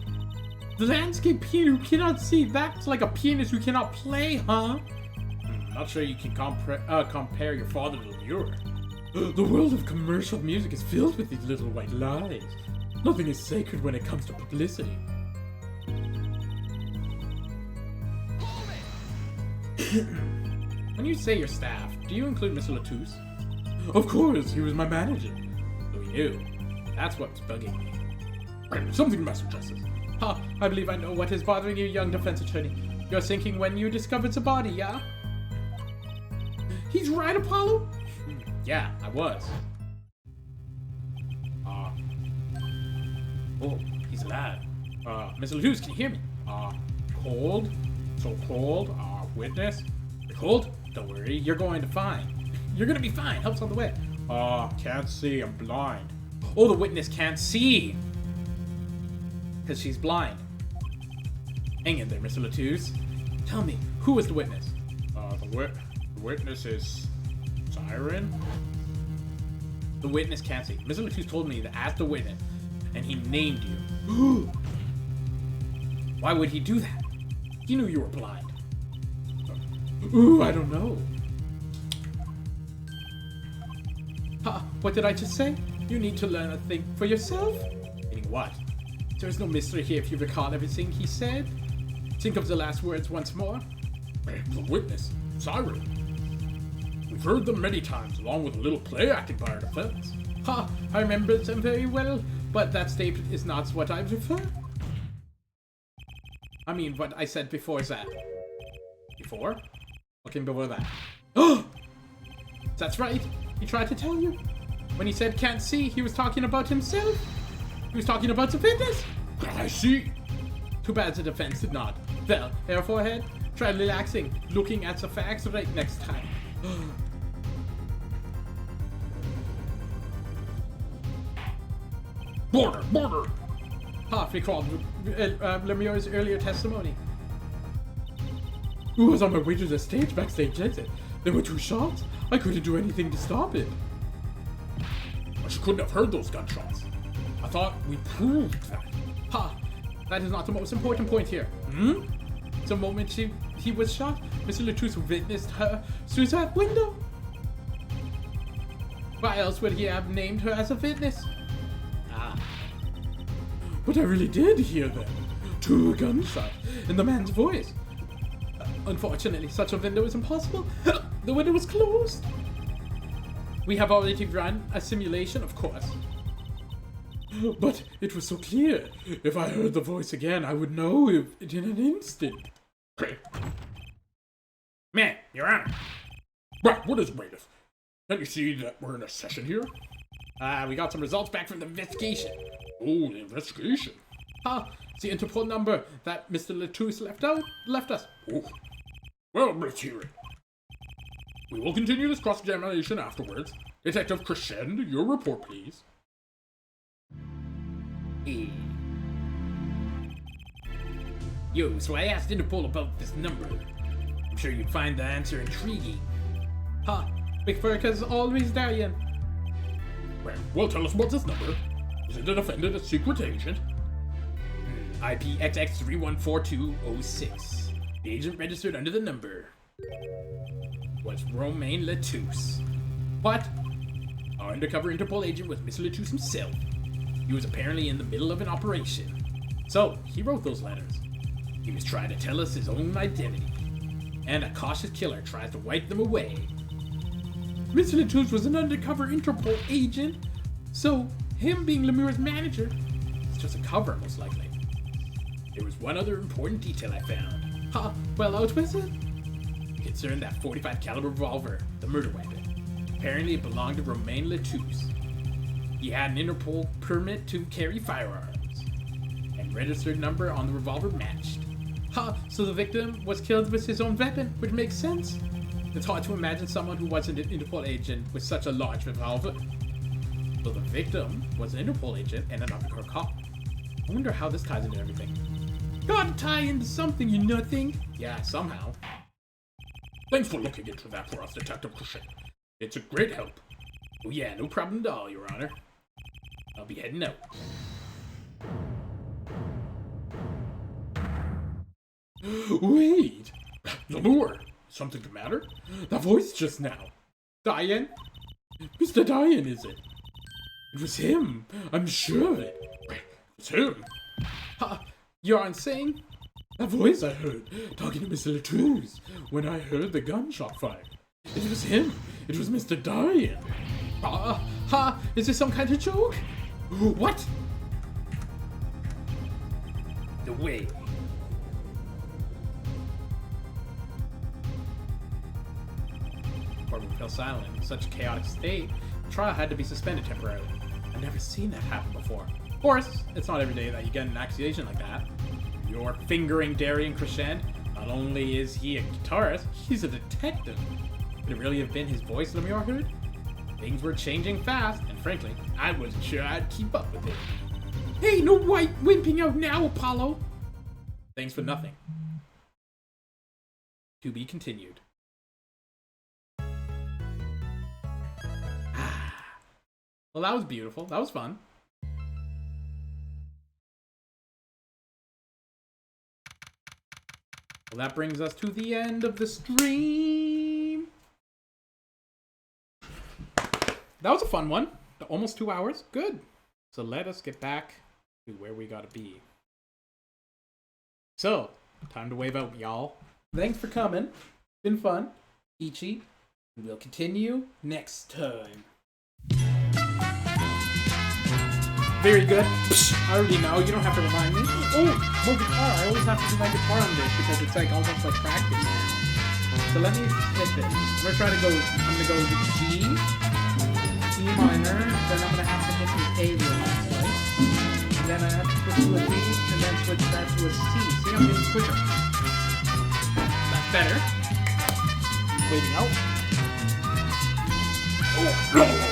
The landscape painter who cannot see, that's like a pianist who cannot play, huh? Not sure you can compare your father to Lemure. The world of commercial music is filled with these little white lies. Nothing is sacred when it comes to publicity. When you say your staff, do you include Mr. Latouche? Of course, he was my manager. So we knew. That's what's bugging me. Something, Master Justice. Ha! I believe I know what is bothering you, young defense attorney. You're thinking when you discovered the body, yeah? He's right, Apollo? Yeah, I was. Oh, he's alive. Mr. Latouche, can you hear me? Cold? So cold? Witness? You're cold? Don't worry, you're going to fine. You're gonna be fine. Help's on the way. Can't see, I'm blind. Oh, the witness can't see. Because she's blind. Hang in there, Mr. Latouche. Tell me, who was the witness? The witness is Siren? The witness can't see. Mr. Latouche told me to ask the witness, and he named you. Why would he do that? He knew you were blind. Ooh, I don't know. What did I just say? You need to learn a thing for yourself? Meaning what? There's no mystery here if you recall everything he said. Think of the last words once more. The witness, Siren. We've heard them many times, along with a little play acting by our defense. I remember them very well, but that statement is not what I refer. I mean, what I said before is that. Before? What came before that? Oh! That's right. He tried to tell you. When he said can't see, he was talking about himself. He was talking about the witness. I see. Too bad the defense did not. Well, hair forehead, try relaxing, looking at the facts right next time. Border! Recalled Lemure's earlier testimony. Who was on my way to the stage backstage exit? There were 2 shots. I couldn't do anything to stop it. She couldn't have heard those gunshots. I thought we proved that. That is not the most important point here. The moment he was shot, Mr. Latouche witnessed her through that window. Why else would he have named her as a witness? But I really did hear them. 2 gunshots in the man's voice. Unfortunately, such a window is impossible. The window was closed. We have already run a simulation, of course. But it was so clear. If I heard the voice again, I would know it in an instant. Man, Your Honor. Right, what is bailiff? Can't you see that we're in a session here? We got some results back from the investigation. Oh, the investigation. The Interpol number that Mr. Latouche left us. Oh. Well, let's hear it. We will continue this cross-examination afterwards. Detective Crescend, your report, please. Yo, so I asked Interpol about this number. I'm sure you'd find the answer intriguing. Big Furca's always dying. Well, tell us about this number. Is it the defendant a secret agent? IP XX314206. The agent registered under the number was Romain Latouche. What? Our undercover Interpol agent was Mr. Latouche himself. He was apparently in the middle of an operation. So, he wrote those letters. He was trying to tell us his own identity. And a cautious killer tries to wipe them away. Mr. Latouche was an undercover Interpol agent, so him being Lemur's manager is just a cover, most likely. There was one other important detail I found. Huh, well, what was it? It concerned that 45 caliber revolver, the murder weapon. Apparently it belonged to Romain Latouche. He had an Interpol permit to carry firearms, and registered number on the revolver matched. Huh, so the victim was killed with his own weapon, which makes sense. It's hard to imagine someone who wasn't an Interpol agent with such a large revolver. So the victim was an Interpol agent and an undercover cop. I wonder how this ties into everything. Gotta tie into something, you know, think? Yeah, somehow. Thanks for looking into that for us, Detective Crochet. It's a great help. Oh yeah, no problem at all, Your Honor. I'll be heading out. Wait! Lemur! Something the matter? That voice just now. Diane? Mr. Diane, is it? It was him. I'm sure of it. It's him. Ha! You aren't saying? That voice I heard, talking to Mr. Latouche, when I heard the gunshot fired. It was him. It was Mr. Diane. Ha! Is this some kind of joke? What? The way. Courtroom fell silent. In such a chaotic state, the trial had to be suspended temporarily. I've never seen that happen before. Of course, it's not every day that you get an accusation like that. You're fingering Darian Crescent. Not only is he a guitarist, he's a detective. Could it really have been his voice Lemur heard? Things were changing fast, and frankly, I wasn't sure I'd keep up with it. Hey, no white wimping out now, Apollo! Thanks for nothing. To be continued. Well, that was beautiful. That was fun. Well, that brings us to the end of the stream. That was a fun one. Almost 2 hours. Good. So let us get back to where we gotta be. So, time to wave out, y'all. Thanks for coming. Been fun. Ichi. And we'll continue next time. Very good. I already know. You don't have to remind me. Oh, more guitar. I always have to do my guitar on this because it's like almost like practice now. So let me hit this. I'm gonna try to go. I'm gonna go with G, E minor. Then I'm gonna have to hit the A real nice, right? And then I have to switch to a D, and then switch that to a C. See, I'm getting quicker. That's better. Waiting out. Oh.